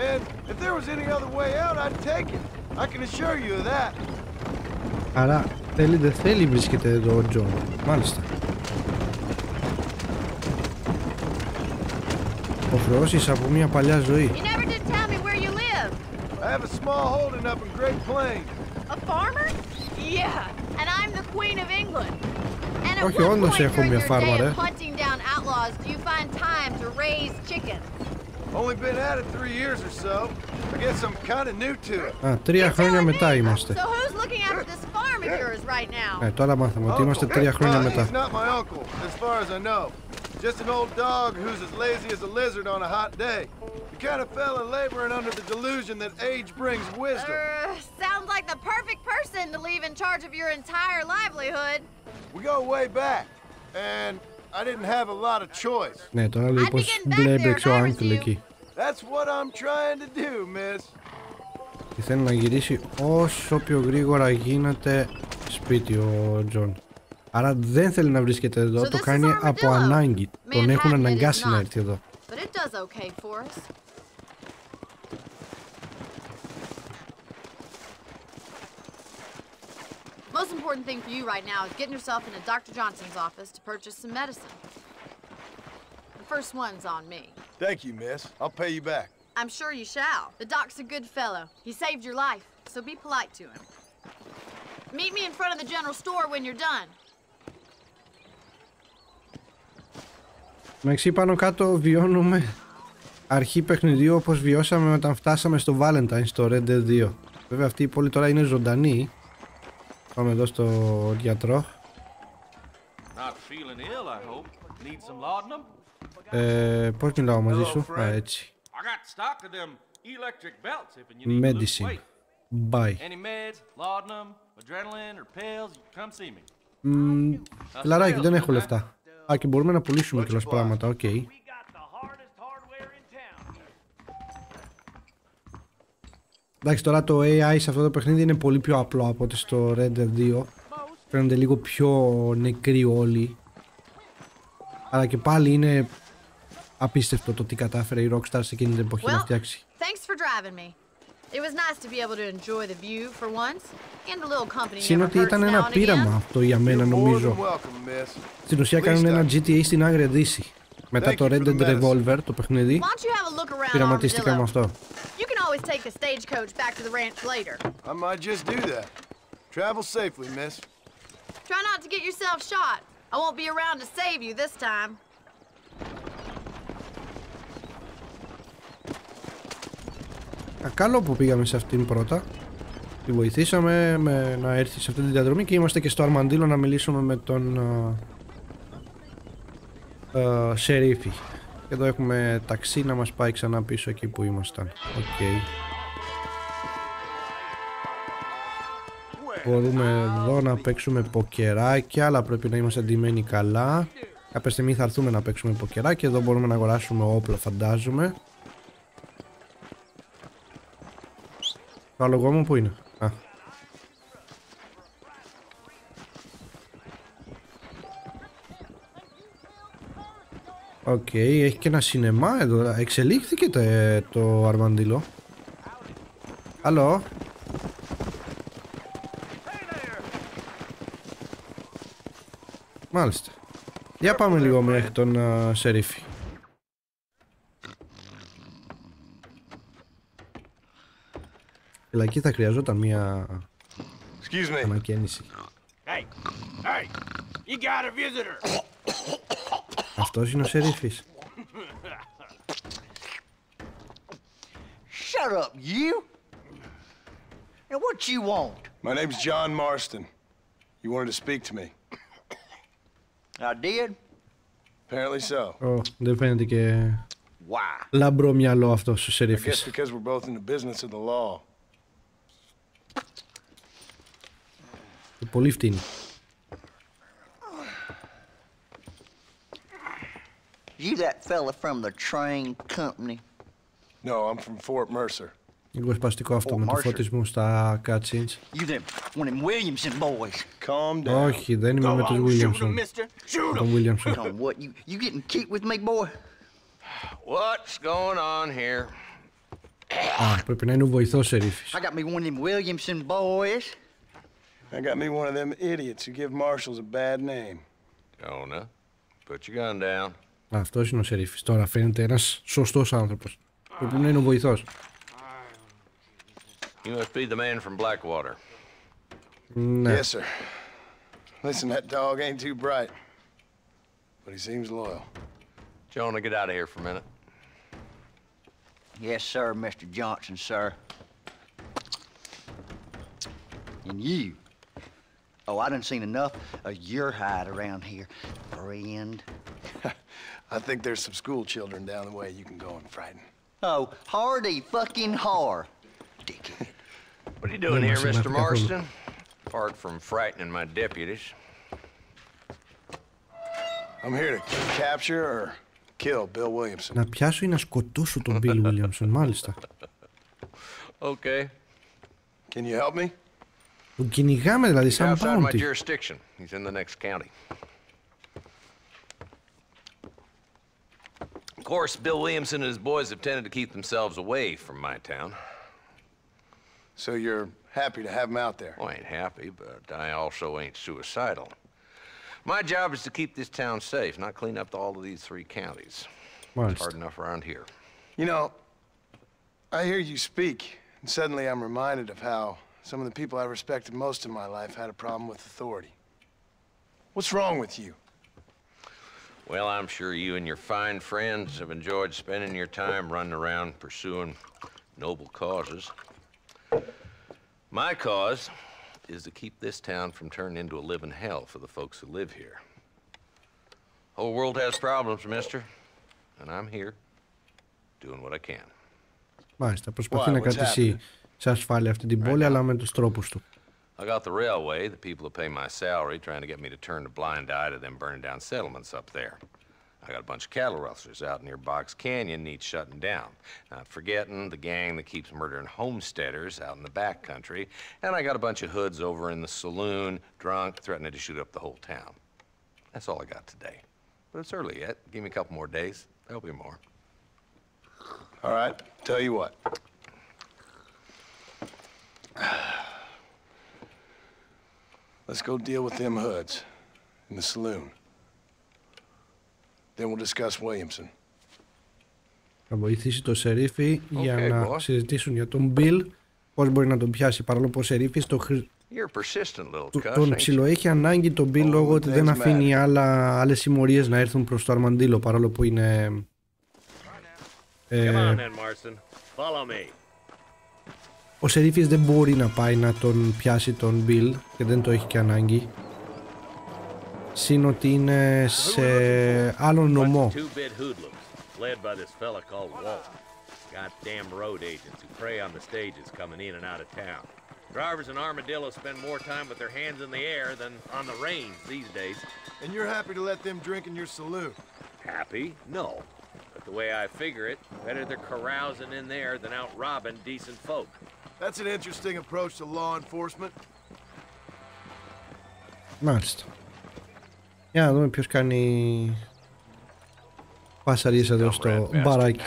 And if there was any other way out, I'd take it. I can assure you of that. Άρα θέλει δεν θέλει βρίσκεται εδώ ο Τζον. Μάλιστα. Υποχρεώσεις από μια παλιά ζωή. You never did tell me where you live. I have a small holding up in Great Plains. A farmer? Yeah, and I'm the Queen of England. And at Όχι, what όντως point έχω during μια your φάρμα, day ρε. of hunting down outlaws do you find time to raise chickens? Only been at it 3 years or so. I guess I'm kind of new to it. Α, 3 χρόνια μετά είμαστε. So who's looking after this farm of yours right now? Τώρα μάθαμε ότι είμαστε 3 χρόνια μετά. He's not my uncle, as far as I know. Just an old dog who's as lazy as a lizard on a hot day. The kind of fella laboring under the delusion that age brings wisdom. Sounds like the perfect person to leave in charge of your entire livelihood. We go way back, and I didn't have a lot of choice. Ναι, τώρα λέει πως μπλέμπλεξε ο Άγγελ εκεί. That's what I'm trying to do, miss. Και θέλει να γυρίσει όσο πιο γρήγορα γίνεται σπίτι ο Τζον. Άρα δεν θέλει να βρίσκεται εδώ, το κάνει από ανάγκη. Τον έχουν αναγκάσει να έρθει εδώ. Most important thing for you right now is getting yourself into Dr. Johnson's office to purchase some medicine. The first one's on me. Thank you, miss. I'll pay you back. I'm sure you shall. The doc's a good fellow. He saved your life, so be polite to him. Meet me in front of the general store when you're done. Εντάξει, πάνω κάτω βιώνουμε αρχή παιχνιδιού όπως βιώσαμε όταν φτάσαμε στο Valentine, στο Red Dead 2. Βέβαια αυτή η πόλη τώρα είναι ζωντανή. Πάμε εδώ στο γιατρό. Πώς μιλάω μαζί σου? Α, έτσι. Medicine. Bye. Φιλαράκι, δεν έχω λεφτά. Α, και μπορούμε να πουλήσουμε κιόλας πράγματα, οκ. Εντάξει, τώρα το AI σε αυτό το παιχνίδι είναι πολύ πιο απλό από ότι στο Red Dead 2. Φαίνονται λίγο πιο νεκροί όλοι. Αλλά και πάλι είναι απίστευτο το τι κατάφερε η Rockstar σε εκείνη την εποχή να φτιάξει. Συν ότι ήταν ένα πείραμα αυτό για μένα, νομίζω. Στην ουσία κάνουν ένα GTA στην Άγρια ΔΥΣΗ. Μετά το Red Dead Revolver, το παιχνίδι, πειραματίστηκαν με αυτό. Καλό που πήγαμε σε αυτήν πρώτα. Τη βοηθήσαμε να έρθει σε αυτή τη διαδρομή και είμαστε και στο Αρμαντήλο να μιλήσουμε με τον Σερίφη. Και εδώ έχουμε ταξί να μας πάει ξανά πίσω εκεί που ήμασταν. Okay. Μπορούμε εδώ να παίξουμε ποκεράκια, αλλά πρέπει να είμαστε ντυμένοι καλά. Κάποια στιγμή θα έρθουμε να παίξουμε ποκεράκια. Εδώ μπορούμε να αγοράσουμε όπλα, φαντάζομαι. Το άλογο μου που είναι? Α. Οκ, έχει και ένα σινεμά εδώ. Εξελίχθηκε το Αρμαντήλο. Άλλο. Μάλιστα. Για πάμε λίγο μέχρι τον Σερίφη. Εκεί θα χρειαζόταν μια ανακαίνιση. Αυτός είναι ο Σερίφης. Shut up, you! And what you want? My name's John Marston. You wanted to speak to me. I did? Apparently so. Δεν φαίνεται και λαμπρό μυαλό αυτός ο Σερίφης. I guess because we're both in the business of the law. Πολύ φτύνει. You that fella from the train company? No, I'm from Fort Mercer. Λίγο σπαστικό αυτό με το φωτισμό στα cutscenes. You them one of them Williamson boys. Calm down. Όχι, δεν είμαι με τους Williamson. Τον Williamson. What, you getting cute with me, boy? What's going on here? Α, πρέπει να είναι ο βοηθός Σερίφης. I got me one of them Williamson boys. I got me one of them idiots who give marshals a bad name. Jonah, put your gun down. Αυτός είναι ο Σερίφης. Τώρα φαίνεται ένας σωστός άνθρωπος. Πρέπει να είναι ο βοηθός. You must be the man from Blackwater. Yes, sir. Listen, that dog ain't too bright, but he seems loyal. Jonah, get out of here for a minute. Yes, sir, Mr. Johnson, sir. And you. Oh, I done seen enough of your hide around here, friend. I think there's some school children down the way you can go and frighten. Oh, hardy fucking har. Dickhead. What are you doing here, Mr. Marston? Apart from frightening my deputies. I'm here to capture or kill Bill Williamson. Να πιάσω ή να σκοτώσω τον Bill Williamson, μάλιστα. Okay. Can you help me? Τον κυνηγάμε δηλαδή σαν Outside my bounty. jurisdiction. He's in the next county. Of course, Bill Williamson and his boys have tended to keep themselves away from my town. So you're happy to have him out there? Well, I ain't happy, but I also ain't suicidal. My job is to keep this town safe, not clean up all of these 3 counties. It's hard enough around here. You know, I hear you speak, and suddenly I'm reminded of how some of the people I respected most in my life had a problem with authority. What's wrong with you? Well, I'm sure you and your fine friends have enjoyed spending your time running around pursuing noble causes. My cause is to keep this town from turning into a living hell for the folks who live here. The whole world has problems, mister, and I'm here doing what I can. Μάλιστα, προσπαθεί να κρατήσει σε ασφάλεια αυτή την πόλη, αλλά με τους τρόπους του. I got the railway, the people who pay my salary, trying to get me to turn a blind eye to them burning down settlements up there. I got a bunch of cattle rustlers out near Box Canyon needs shutting down. Not forgetting the gang that keeps murdering homesteaders out in the back country. And I got a bunch of hoods over in the saloon, drunk, threatening to shoot up the whole town. That's all I got today. But it's early yet. Give me a couple more days. There'll be more. All right, tell you what. Let's go deal with them hoods in the saloon. Then we'll discuss Williamson. Θα βοηθήσει το σερίφι για να συζητήσουν για τον Bill, πώς μπορεί να τον πιάσει, παρόλο που ο σερίφης τον ψιλοέχει ανάγκη τον Bill λόγω ότι δεν αφήνει άλλες συμμορίες να έρθουν προς το αρμαντήλο, παρόλο που είναι ο σερίφης δεν μπορεί να πάει να τον πιάσει τον Bill και δεν το έχει και ανάγκη. Συν ότι είναι σε άλλον νομό. Drivers in Armadillo spend more time with their hands in the air than on the reins these days. And you're happy to let them drink in your saloon? Happy? No. But the way I figure it, better they're carousing in there than out robbing decent folk. That's an interesting approach to law enforcement. Μάλιστα. Για να δούμε ποιος κάνει πασαρίες εδώ στο μπαράκι.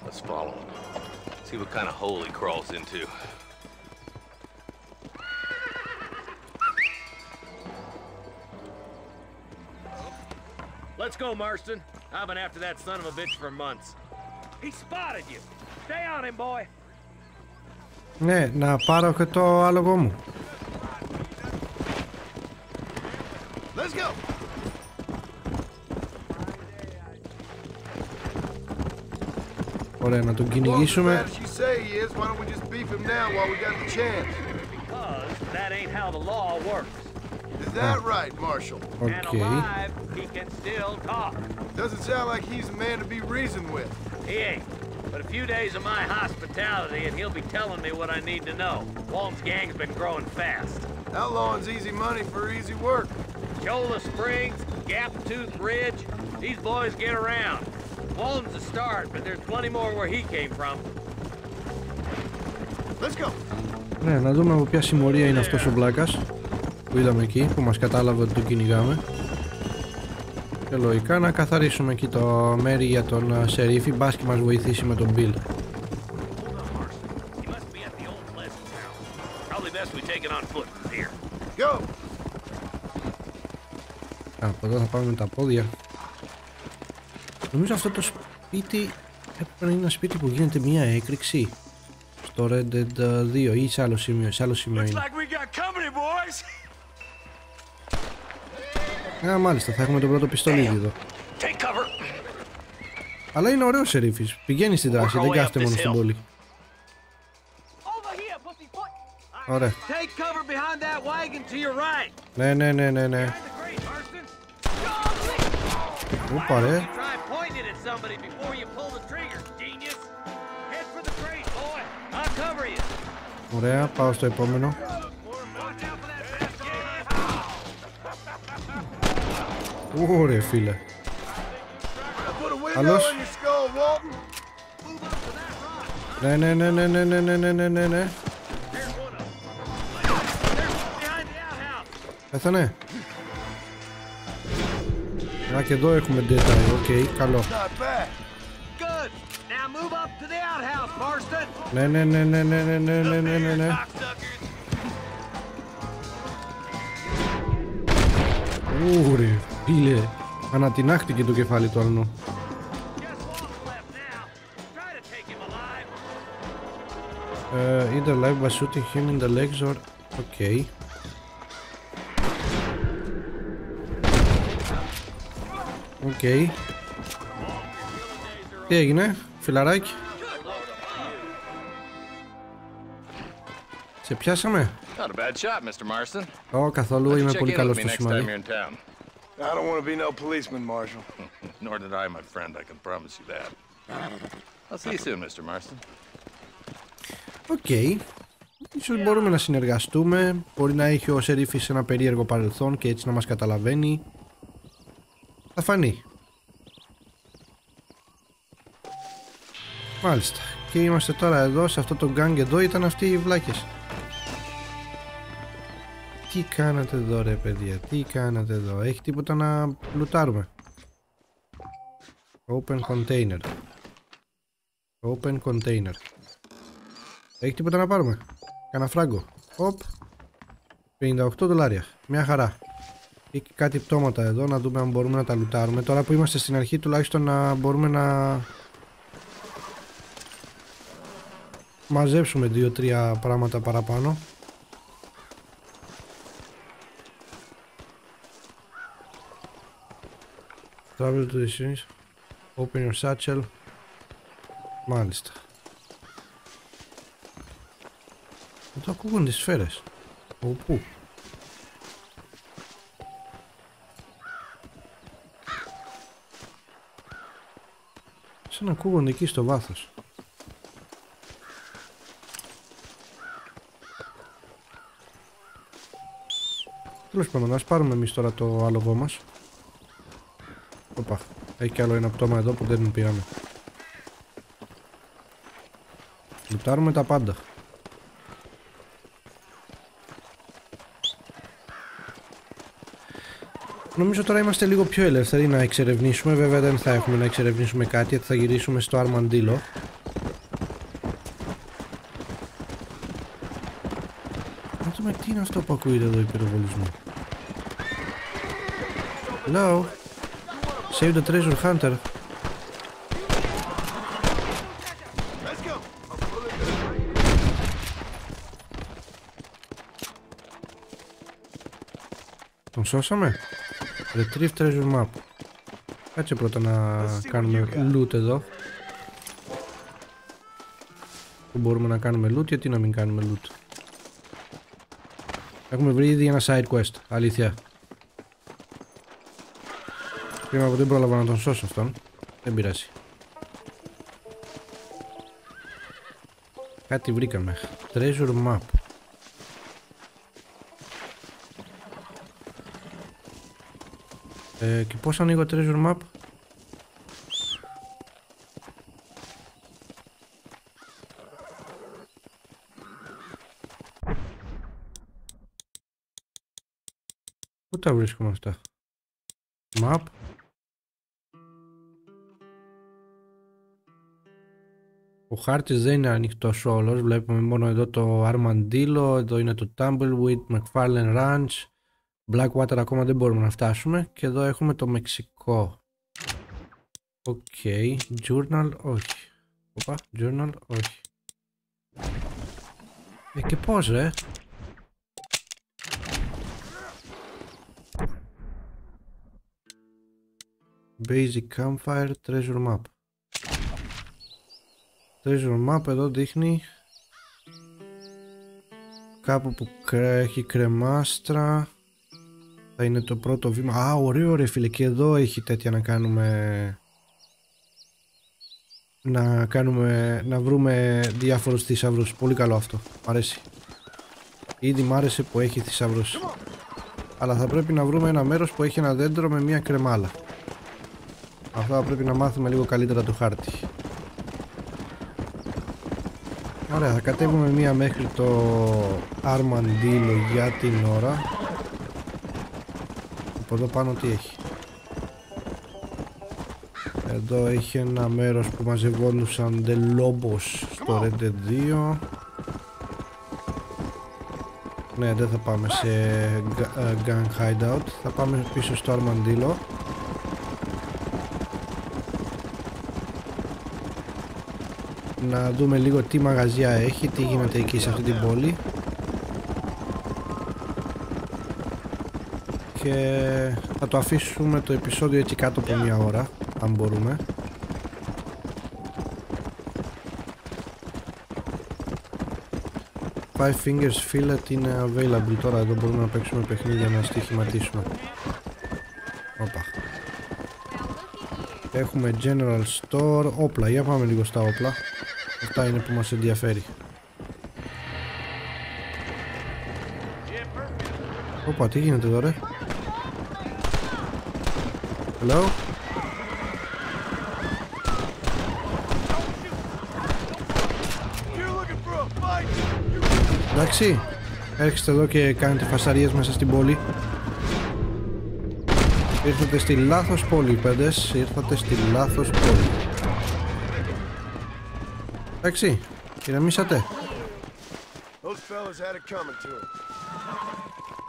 Let's follow him. See what kind of hole he crawls into. Let's go, Marston. I've been after that son of a bitch for months. He spotted you. Stay on him, boy. Ναι, να πάρω και το άλογο μου. Let's go. Ωραία, να τον κυνηγήσουμε. Okay. He can still talk. Doesn't sound like he's a man to be reasoned with. He ain't. But a few days of my hospitality and he'll be telling me what I need to know. Walton's gang's been growing fast. Outlawing's easy money for easy work. Chola Springs, Gap Tooth Ridge, these boys get around. Walton's the start, but there's plenty more where he came from. Let's go. Ναι, να δούμε από ποια συμμορία είναι αυτός ο Μπλάκας που είδαμε εκεί, που μας κατάλαβε ότι τον κυνηγάμε. Και λογικά να καθαρίσουμε εκεί το μέρη για τον σερίφη, μπας και μας βοηθήσει με τον Bill. Από εδώ θα πάμε με τα πόδια. Νομίζω αυτό το σπίτι Έπρεπε να είναι ένα σπίτι που γίνεται μια έκρηξη στο Red Dead 2 ή σε άλλο σημείο, είναι. Α, μάλιστα, θα έχουμε το πρώτο πιστολίδι εδώ. Αλλά είναι ωραίο σερίφης, πηγαίνει στην δράση, δεν κάθεται μόνο στην πόλη. Ωραία. Ναι. Ούπα ρε. Ωραία, πάω στο επόμενο. Ωραία φίλε. Άλλος. Ναι. Πέθανε. Α, και εδώ έχουμε data, οκ, καλό. Ναι. Ωραία, φίλε. Ανατινάχτηκε το κεφάλι του αλλού. Either live by shooting him in the legs or... Okay. Okay. Τι έγινε, φιλαράκι? Σε πιάσαμε? Καθόλου, είμαι πολύ καλός στο σημάδι. I don't want to be no policeman, Marshal. Nor did I, my friend. I can promise you that. I'll see you soon, Mr. Marston. Οκ. Ίσως μπορούμε να συνεργαστούμε. Μπορεί να έχει ο σερίφης ένα περίεργο παρελθόν και έτσι να μας καταλαβαίνει. Θα φανεί. Μάλιστα. Και είμαστε τώρα εδώ, σε αυτό το γκάνγκ εδώ. Ήταν αυτοί οι βλάκες. Τι κάνατε εδώ ρε παιδιά, τι κάνατε εδώ? Έχει τίποτα να λουτάρουμε? Open container. Open container. Έχει τίποτα να πάρουμε? Κάνα φράγκο. Οπ. $58. Μια χαρά. Έχει κάτι πτώματα εδώ, να δούμε αν μπορούμε να τα λουτάρουμε. Τώρα που είμαστε στην αρχή τουλάχιστον να μπορούμε να μαζέψουμε 2-3 πράγματα παραπάνω. Travel to the scenes. Open your satchel. Μάλιστα. Εδώ ακούγονται σφαίρες. Οπού? Σαν να ακούγονται εκεί στο βάθος. Τέλος πάντων, ας πάρουμε εμείς τώρα το άλογο μας. Οπα, έχει κι άλλο ένα πτώμα εδώ που δεν πήραμε. Λουτάρουμε τα πάντα. Νομίζω τώρα είμαστε λίγο πιο ελεύθεροι να εξερευνήσουμε. Βέβαια δεν θα έχουμε να εξερευνήσουμε κάτι, γιατί θα γυρίσουμε στο αρμαντήλο. Να δούμε τι είναι αυτό που ακούγεται εδώ, υπερβολισμό. Hello. Save the treasure hunter. Τον σώσαμε. Retrieve treasure map. Κάτσε πρώτα να κάνουμε loot εδώ. Που μπορούμε να κάνουμε loot, γιατί να μην κάνουμε loot? Έχουμε βρει ήδη ένα side quest, αλήθεια. Κρίμα που δεν πρόλαβα να τον σώσω αυτόν. Δεν πειράζει. Κάτι βρήκαμε. Treasure map. Και πώς ανοίγω treasure map? Πού τα βρίσκουμε αυτά? Map. Ο χάρτης δεν είναι ανοιχτός όλος. Βλέπουμε μόνο εδώ το Αρμαντήλο. Εδώ είναι το Tumbleweed, McFarlane Ranch. Blackwater ακόμα δεν μπορούμε να φτάσουμε. Και εδώ έχουμε το Μεξικό. Οκ. Journal, όχι. Οπα, journal, όχι. Και πώς ρε? Basic campfire, treasure map. Treasure map εδώ δείχνει κάπου που έχει κρεμάστρα. Θα είναι το πρώτο βήμα. Α, ωραίο ρε φίλε, και εδώ έχει τέτοια να κάνουμε. Να βρούμε διάφορους θησαυρούς. Πολύ καλό αυτό, μ' αρέσει. Ήδη μ' άρεσε που έχει θησαυρούς. Αλλά θα πρέπει να βρούμε ένα μέρος που έχει ένα δέντρο με μια κρεμάλα. Αυτό θα πρέπει να μάθουμε λίγο καλύτερα το χάρτη. Ωραία, θα κατέβουμε μία μέχρι το αρμαντήλο για την ώρα. Από εδώ πάνω τι έχει? Εδώ έχει ένα μέρος που μαζευόντουσαν ντελόμπος στο Red Dead 2. Ναι, δεν θα πάμε σε gang hideout. Θα πάμε πίσω στο αρμαντήλο. Να δούμε λίγο τι μαγαζιά έχει, τι γίνεται εκεί σε αυτή την πόλη. Και θα το αφήσουμε το επεισόδιο έτσι κάτω από μια ώρα, αν μπορούμε. Five Fingers Fillet είναι available τώρα. Εδώ μπορούμε να παίξουμε παιχνίδια, να στοιχηματίσουμε. Οπα. Έχουμε General Store, όπλα. Για πάμε λίγο στα όπλα. Αυτά είναι που μας ενδιαφέρει. Όπα, τι γίνεται εδώ ρε? Hello? Εντάξει, έρχεστε εδώ και κάνετε φασαρίες μέσα στην πόλη. Ήρθατε στη λάθος πόλη, παιδες. Ήρθατε στη λάθος πόλη. Εντάξει, ηρεμήσατε.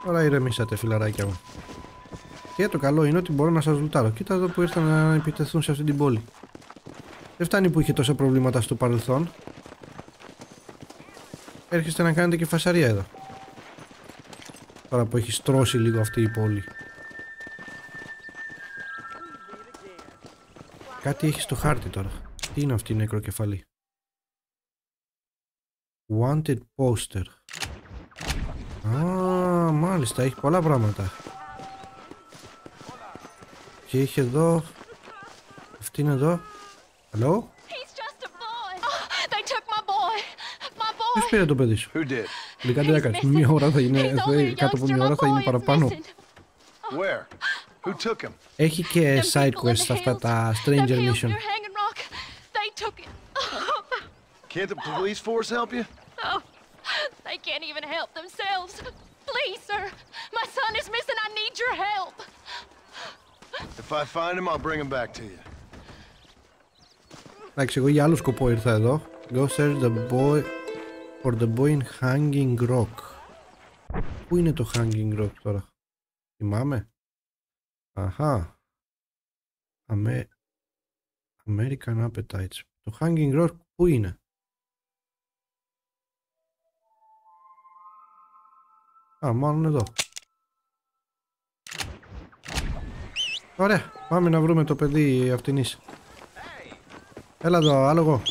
Τώρα ηρεμήσατε, φιλαράκια μου. Και το καλό είναι ότι μπορώ να σας λουτάρω. Κοίτα εδώ που ήρθαν να επιτεθούν σε αυτή την πόλη. Δεν φτάνει που είχε τόσα προβλήματα στο παρελθόν. Έρχεστε να κάνετε και φασαρία εδώ. Τώρα που έχει στρώσει λίγο αυτή η πόλη. Κάτι έχει στο χάρτη τώρα. Τι είναι αυτή η νεκροκεφαλή? Wanted poster. Α, μάλιστα, έχει πολλά πράγματα. Και έχει εδώ. Αυτή είναι εδώ. Hello? Ποιος πήρε το παιδί σου? Τελικά τι έκανες? Μια ώρα θα είναι, κάτω από μια ώρα θα είναι παραπάνω. Έχει και side quests αυτά τα stranger mission. Can't the police force help you? Oh, they can't even help themselves. Please, sir, my son is missing. I need your help. If I find him, I'll bring him back to you. Εντάξει, εγώ για άλλο σκοπό ήρθα εδώ. Go search the boy for the boy in Hanging Rock. Πού είναι το Hanging Rock τώρα? Θυμάμαι. Αχα. American Appetites. Το Hanging Rock πού είναι? Α, μάλλον εδώ. Ωραία, πάμε να βρούμε το παιδί αυτινής. Έλα εδώ, άλογο.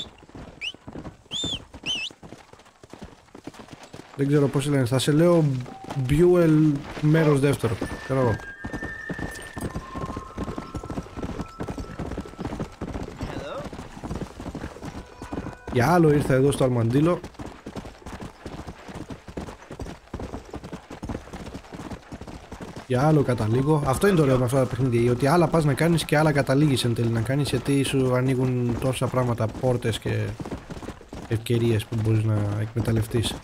Δεν ξέρω πώς λένε, θα σε λέω Buell μέρος δεύτερο. Ξέρω εγώ. Για άλλο ήρθα εδώ στο αρμαντήλο. Για άλλο καταλήγω. Αυτό είναι το ωραίο με αυτά τα παιχνίδια. Ότι άλλα πας να κάνεις και άλλα καταλήγεις εν τέλει να κάνεις, γιατί σου ανοίγουν τόσα πράγματα, πόρτες και ευκαιρίες που μπορείς να εκμεταλλευτείς.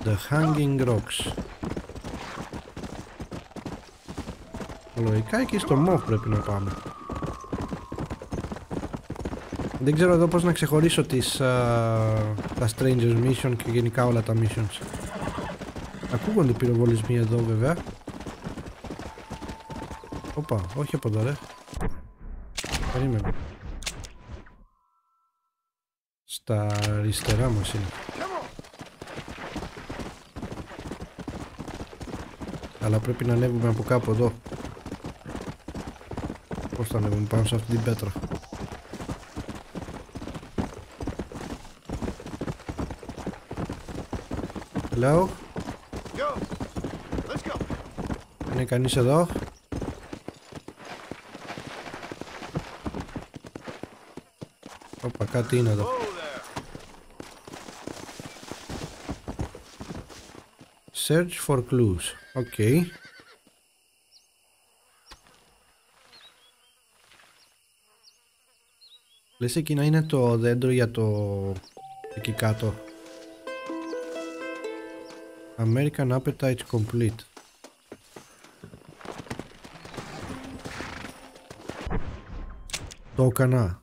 The Hanging Rocks. Λογικά εκεί στο MOV πρέπει να πάμε. Δεν ξέρω εδώ πώς να ξεχωρίσω τα Strangers Mission και γενικά όλα τα Missions. Ακούγονται πυροβολισμοί εδώ βέβαια. Οπα, όχι από εδώ ρε. Περίμενε. Στα αριστερά μας είναι. Αλλά πρέπει να ανέβουμε από κάπου εδώ. Πώς θα ανέβουμε πάνω σε αυτή την πέτρα? Hello. Είναι κανείς εδώ? Όπα, κάτι είναι εδώ. Search for clues. Okay. Λες εκεί να είναι το δέντρο για το... εκεί κάτω. American Appetite Complete. Το έκανα.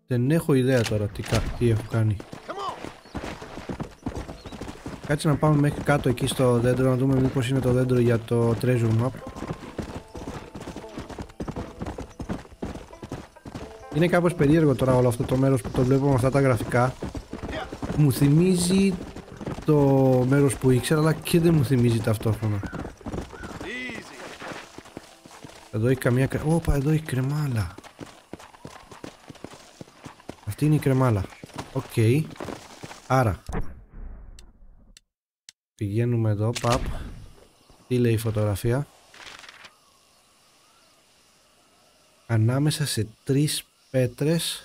Δεν έχω ιδέα τώρα τι έχω κάνει. Κάτσε να πάμε μέχρι κάτω εκεί στο δέντρο να δούμε μήπως είναι το δέντρο για το treasure map. Είναι κάπως περίεργο τώρα όλο αυτό το μέρος που το βλέπω με αυτά τα γραφικά. Μου θυμίζει το μέρος που ήξερα, αλλά και δεν μου θυμίζει ταυτόχρονα. Εδώ έχει καμία όπα, εδώ έχει κρεμάλα. Αυτή είναι η κρεμάλα. Οκ. Άρα πηγαίνουμε εδώ, παπ. Τι λέει η φωτογραφία? Ανάμεσα σε 3 πέτρες.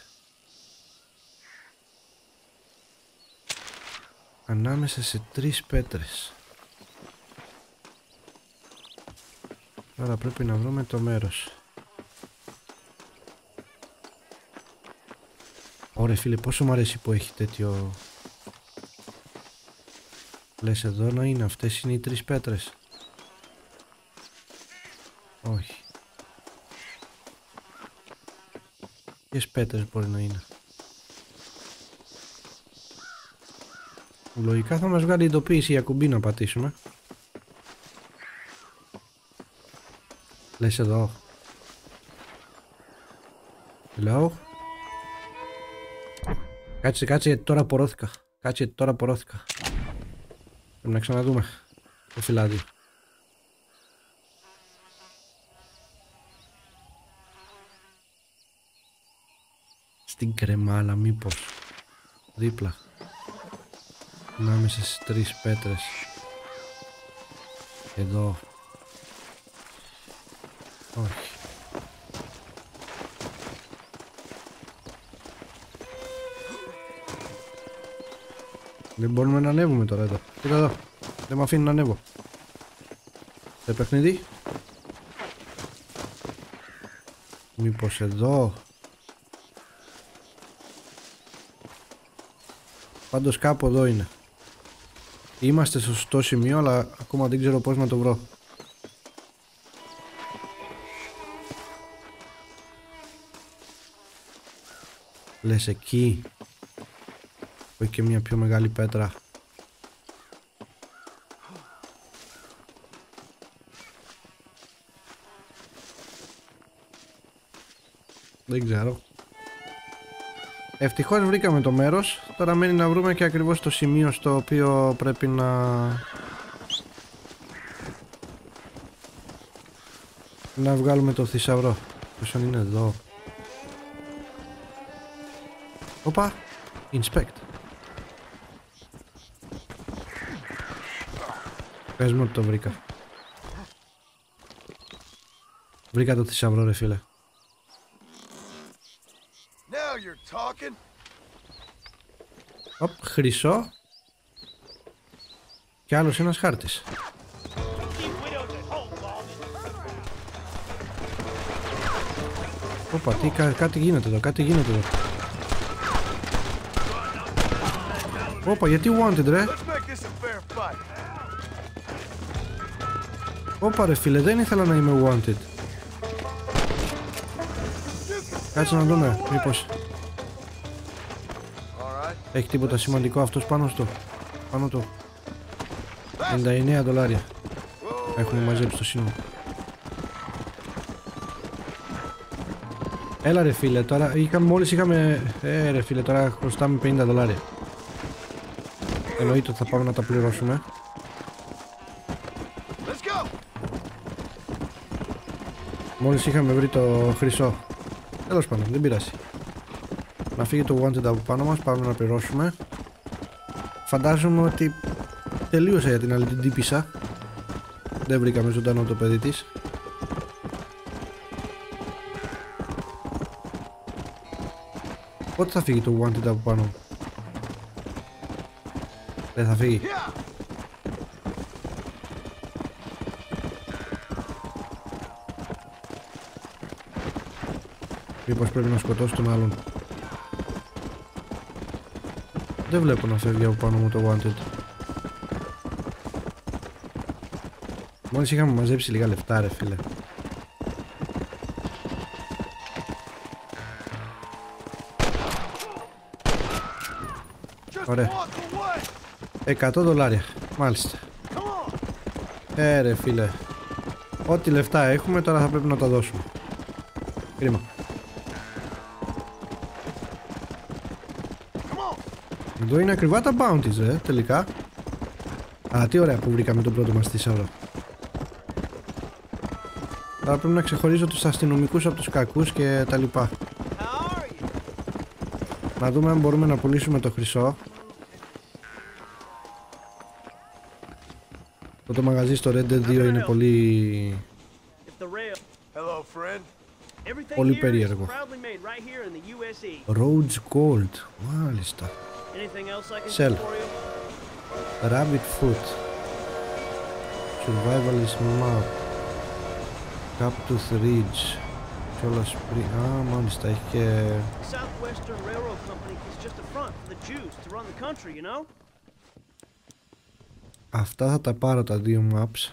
Ανάμεσα σε 3 πέτρες. Τώρα πρέπει να βρούμε το μέρος. Ωραία φίλε, πόσο μου αρέσει που έχει τέτοιο... Λες εδώ να είναι, αυτές είναι οι 3 πέτρες. Όχι. Ποιες πέτρες μπορεί να είναι? Λογικά θα μας βγάλει ειδοποίηση για κουμπί να πατήσουμε. Λες εδώ. Hello. Κάτσε γιατί τώρα απορώθηκα. Πρέπει να ξαναδούμε το φυλάδι. Στην κρεμάλα μήπως? Δίπλα. Ανάμεσα στις 3 πέτρες. Εδώ. Όχι. Δεν μπορούμε να ανέβουμε τώρα εδώ. Κοίτα εδώ. Δεν με αφήνει να ανέβω. Το παιχνίδι. Μήπως εδώ? Πάντως κάπου εδώ είναι. Είμαστε στο σωστό σημείο, αλλά ακόμα δεν ξέρω πώς να το βρω. Λες εκεί που έχει και μια πιο μεγάλη πέτρα. Δεν ξέρω. Ευτυχώς βρήκαμε το μέρος. Τώρα μένει να βρούμε και ακριβώς το σημείο στο οποίο πρέπει να βγάλουμε το θησαυρό. Ποιος είναι εδώ? Οπα! Inspect. Πες μου ότι το βρήκα. Βρήκα το θησαυρό ρε φίλε. Οπ, χρυσό. Και άλλος ένας χάρτης. Οπα, κάτι γίνεται εδώ, Όπα, γιατί wanted ρε? Όπα ρε φίλε, δεν ήθελα να είμαι wanted. Κάτσε να δούμε, μήπως έχει τίποτα σημαντικό αυτός πάνω του. 99 δολάρια έχουμε μαζέψει στο σύνολο. Έλα ρε φίλε, τώρα μόλις είχαμε... ρε φίλε, τώρα χρωστάμε $50. Εννοείται ότι θα πάμε να τα πληρώσουμε. Μόλις είχαμε βρει το χρυσό. Τέλος πάντων, δεν πειράζει. Να φύγει το wanted από πάνω μας, πάμε να πληρώσουμε. Φαντάζομαι ότι τελείωσε για την άλλη την τύπησα. Δεν βρήκαμε ζωντανό το παιδί της. Πότε θα φύγει το wanted από πάνω? Δεν θα φύγει. Μήπως πρέπει να σκοτώσει τον άλλον? Δεν βλέπω να φεύγει από πάνω μου το wanted. Μόλις είχαμε μαζέψει λίγα λεφτά ρε φίλε. Ωραία. $100. Μάλιστα. Ρε φίλε. Ό,τι λεφτά έχουμε τώρα θα πρέπει να τα δώσουμε. Κρίμα. Εδώ είναι ακριβά τα bounties τελικά. Α, τι ωραία που βρήκαμε τον πρώτο μας θησαυρό. Τώρα πρέπει να ξεχωρίζω τους αστυνομικούς από τους κακούς και τα λοιπά. Να δούμε αν μπορούμε να πουλήσουμε το χρυσό. Το μαγαζί στο Red Dead 2 είναι πολύ... πολύ περίεργο. Rhodes Gold. Μάλιστα. Sell. Rabbit Foot. Survivalist Map. Cactus Ridge. Κιόλας πριν... Α, μάλιστα, έχει και... Αυτά θα τα πάρω τα δύο maps.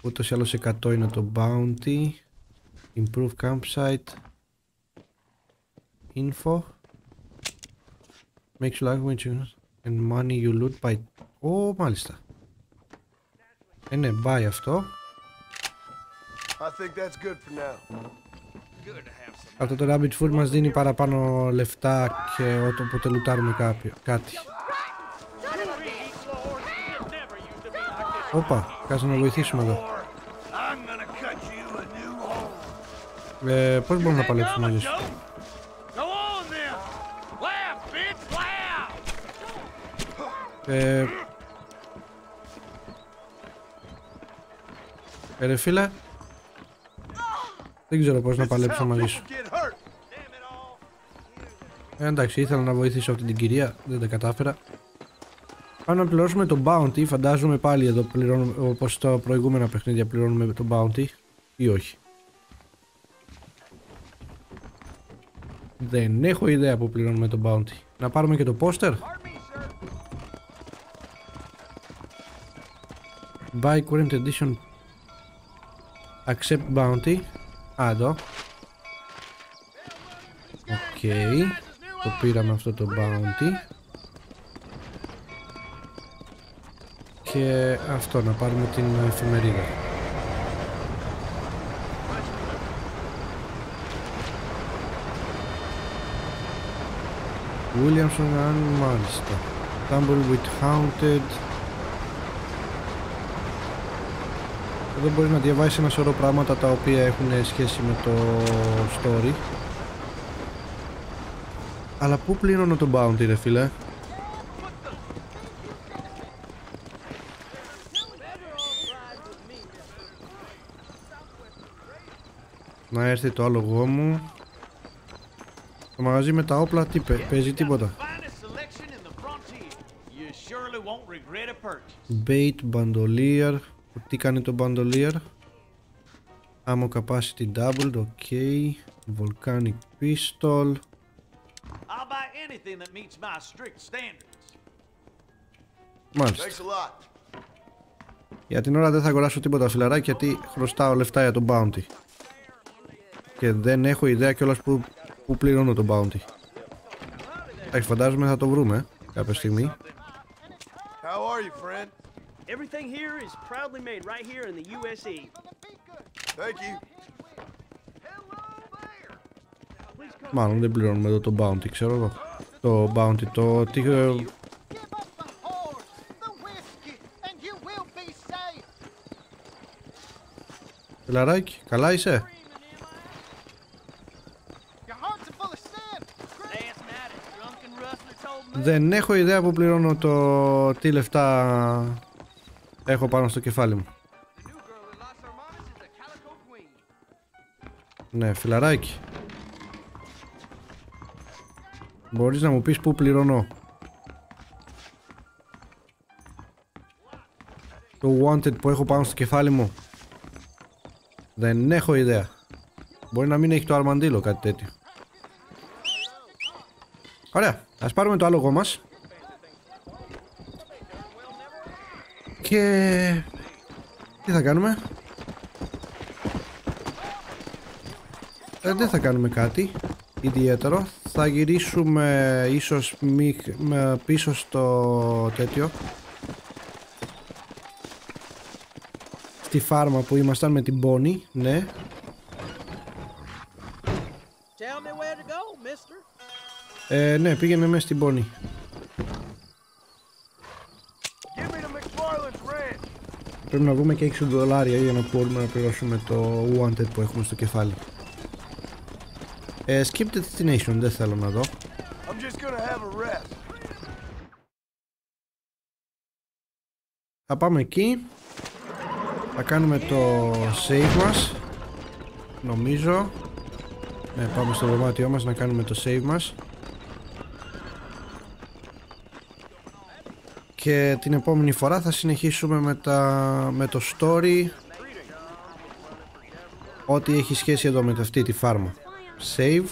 Ούτως ή άλλως 100 είναι το bounty. Improve campsite. Info. Make sure language and money you loot by... Ω, μάλιστα. Ναι, buy αυτό. Αυτό το rabbit food μας δίνει παραπάνω λεφτά και όποτε λουτάρουμε κάτι. Όπα, κάτσε να βοηθήσουμε εδώ. Πώς μπορούμε να παλέψουμε μαζί σου? Ρε φίλε, δεν ξέρω πώς να παλέψω μαζί σου. Εντάξει, ήθελα να βοηθήσω αυτή την κυρία, δεν τα κατάφερα. Πάμε να πληρώσουμε το bounty, φαντάζομαι πάλι εδώ πληρώνουμε, όπως στα προηγούμενα παιχνίδια πληρώνουμε το bounty ή όχι. Δεν έχω ιδέα που πληρώνουμε το bounty. Να πάρουμε και το poster. Buy current edition. Accept bounty. Α, εδώ. Οκ. Το πήραμε αυτό το bounty. Και αυτό, να πάρουμε την εφημερίδα. Williamson, αν μάλιστα. Tumbleweed Haunted. Εδώ μπορείς να διαβάσεις ένα σωρό πράγματα τα οποία έχουν σχέση με το story. Αλλά πού πληρώνω το bounty ρε φίλε? Να έρθει το άλογο μου. Το μαγαζί με τα όπλα τι παίζει? Τίποτα. Bait bandolier. Τι κάνει το bandolier? Ammo capacity doubled. Ok. Volcanic pistol. Μάλιστα. Για την ώρα δεν θα αγοράσω τίποτα φιλαράκι, γιατί χρωστάω λεφτά για το bounty. Και δεν έχω ιδέα κιόλας που πληρώνω το bounty. Εντάξει, φαντάζομαι θα το βρούμε κάποια στιγμή. Everything here is proudly made right here in the USE. Thank you. Μάλλον δεν πληρώνουμε εδώ το bounty, ξέρω εγώ. Το bounty, το... Φιλαράκι, καλά είσαι? Δεν έχω ιδέα που πληρώνω το... τι λεφτά έχω πάνω στο κεφάλι μου. Ναι, φιλαράκι. Μπορείς να μου πεις πού πληρώνω? Το wanted που έχω πάνω στο κεφάλι μου. Δεν έχω ιδέα. Μπορεί να μην έχει το αρμαντήλο, κάτι τέτοιο. Ωραία, ας πάρουμε το άλογο μας. Και... τι θα κάνουμε? Δεν θα κάνουμε κάτι ιδιαίτερο. Θα γυρίσουμε ίσως πίσω στο τέτοιο, στη φάρμα που ήμασταν με την Bonnie. Ναι. Ναι, πήγαινε μέσα στην Bonnie. Πρέπει να βγούμε και $6 για να μπορούμε να πληρώσουμε το wanted που έχουμε στο κεφάλι. Skip the destination, δεν θέλω να δω. Θα πάμε εκεί. Θα κάνουμε το save μας, νομίζω. Ναι, πάμε στο δωμάτιό μας να κάνουμε το save μας. Και την επόμενη φορά θα συνεχίσουμε με το story, ό,τι έχει σχέση εδώ με αυτή τη φάρμα. Save.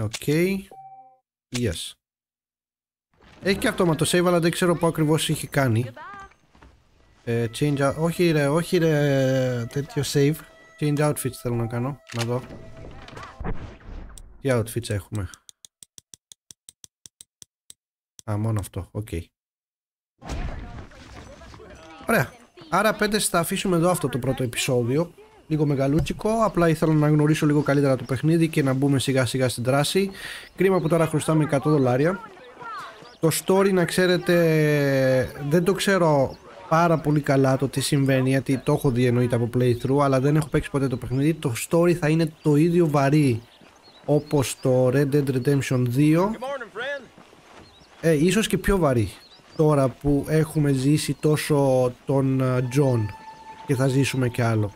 Ok. Yes. Έχει και αυτόματο save, αλλά δεν ξέρω που ακριβώς έχει κάνει. Change out. Όχι ρε, τέτοιο save. Change outfits θέλω να κάνω. Να δω. Τι outfits έχουμε? Α, μόνο αυτό. Ok. Ωραία. Άρα παίδες, θα αφήσουμε εδώ αυτό το πρώτο επεισόδιο. Λίγο μεγαλούτσικο, απλά ήθελα να γνωρίσω λίγο καλύτερα το παιχνίδι και να μπούμε σιγά σιγά στην δράση. Κρίμα που τώρα χρωστάμε $100. Το story, να ξέρετε, δεν το ξέρω πάρα πολύ καλά το τι συμβαίνει, γιατί το έχω δει εννοείται από playthrough, αλλά δεν έχω παίξει ποτέ το παιχνίδι. Το story θα είναι το ίδιο βαρύ όπως το Red Dead Redemption 2, ίσως και πιο βαρύ, τώρα που έχουμε ζήσει τόσο τον John και θα ζήσουμε και άλλο.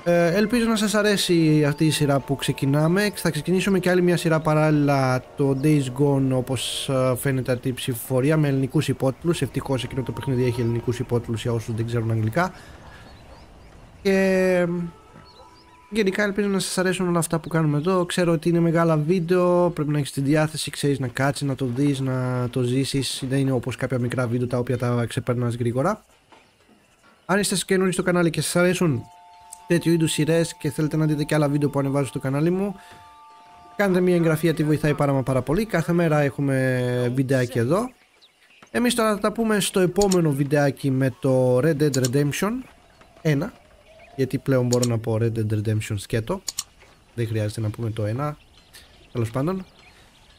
Ελπίζω να σας αρέσει αυτή η σειρά που ξεκινάμε. Θα ξεκινήσουμε και άλλη μια σειρά παράλληλα, το Days Gone, όπως φαίνεται από την ψηφοφορία, με ελληνικούς υπότιτλους. Ευτυχώς εκείνο το παιχνίδι έχει ελληνικούς υπότιτλους για όσους δεν ξέρουν αγγλικά. Και γενικά ελπίζω να σας αρέσουν όλα αυτά που κάνουμε εδώ. Ξέρω ότι είναι μεγάλα βίντεο, πρέπει να έχεις τη διάθεση, ξέρεις, να κάτσεις, να το δεις, να το ζήσεις. Δεν είναι όπως κάποια μικρά βίντεο τα οποία τα ξεπέρνας γρήγορα. Αν είστε καινούριοι στο κανάλι και σας αρέσουν τέτοιου είδους σειρές και θέλετε να δείτε και άλλα βίντεο που ανεβάζω στο κανάλι μου, κάντε μια εγγραφή, γιατί βοηθάει πάρα πολύ. Κάθε μέρα έχουμε βιντεάκι εδώ. Εμείς τώρα θα τα πούμε στο επόμενο βιντεάκι με το Red Dead Redemption 1, γιατί πλέον μπορώ να πω Red Dead Redemption σκέτο, δεν χρειάζεται να πούμε το 1, τέλος πάντων.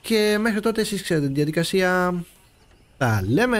Και μέχρι τότε εσείς ξέρετε τη διαδικασία. Τα λέμε!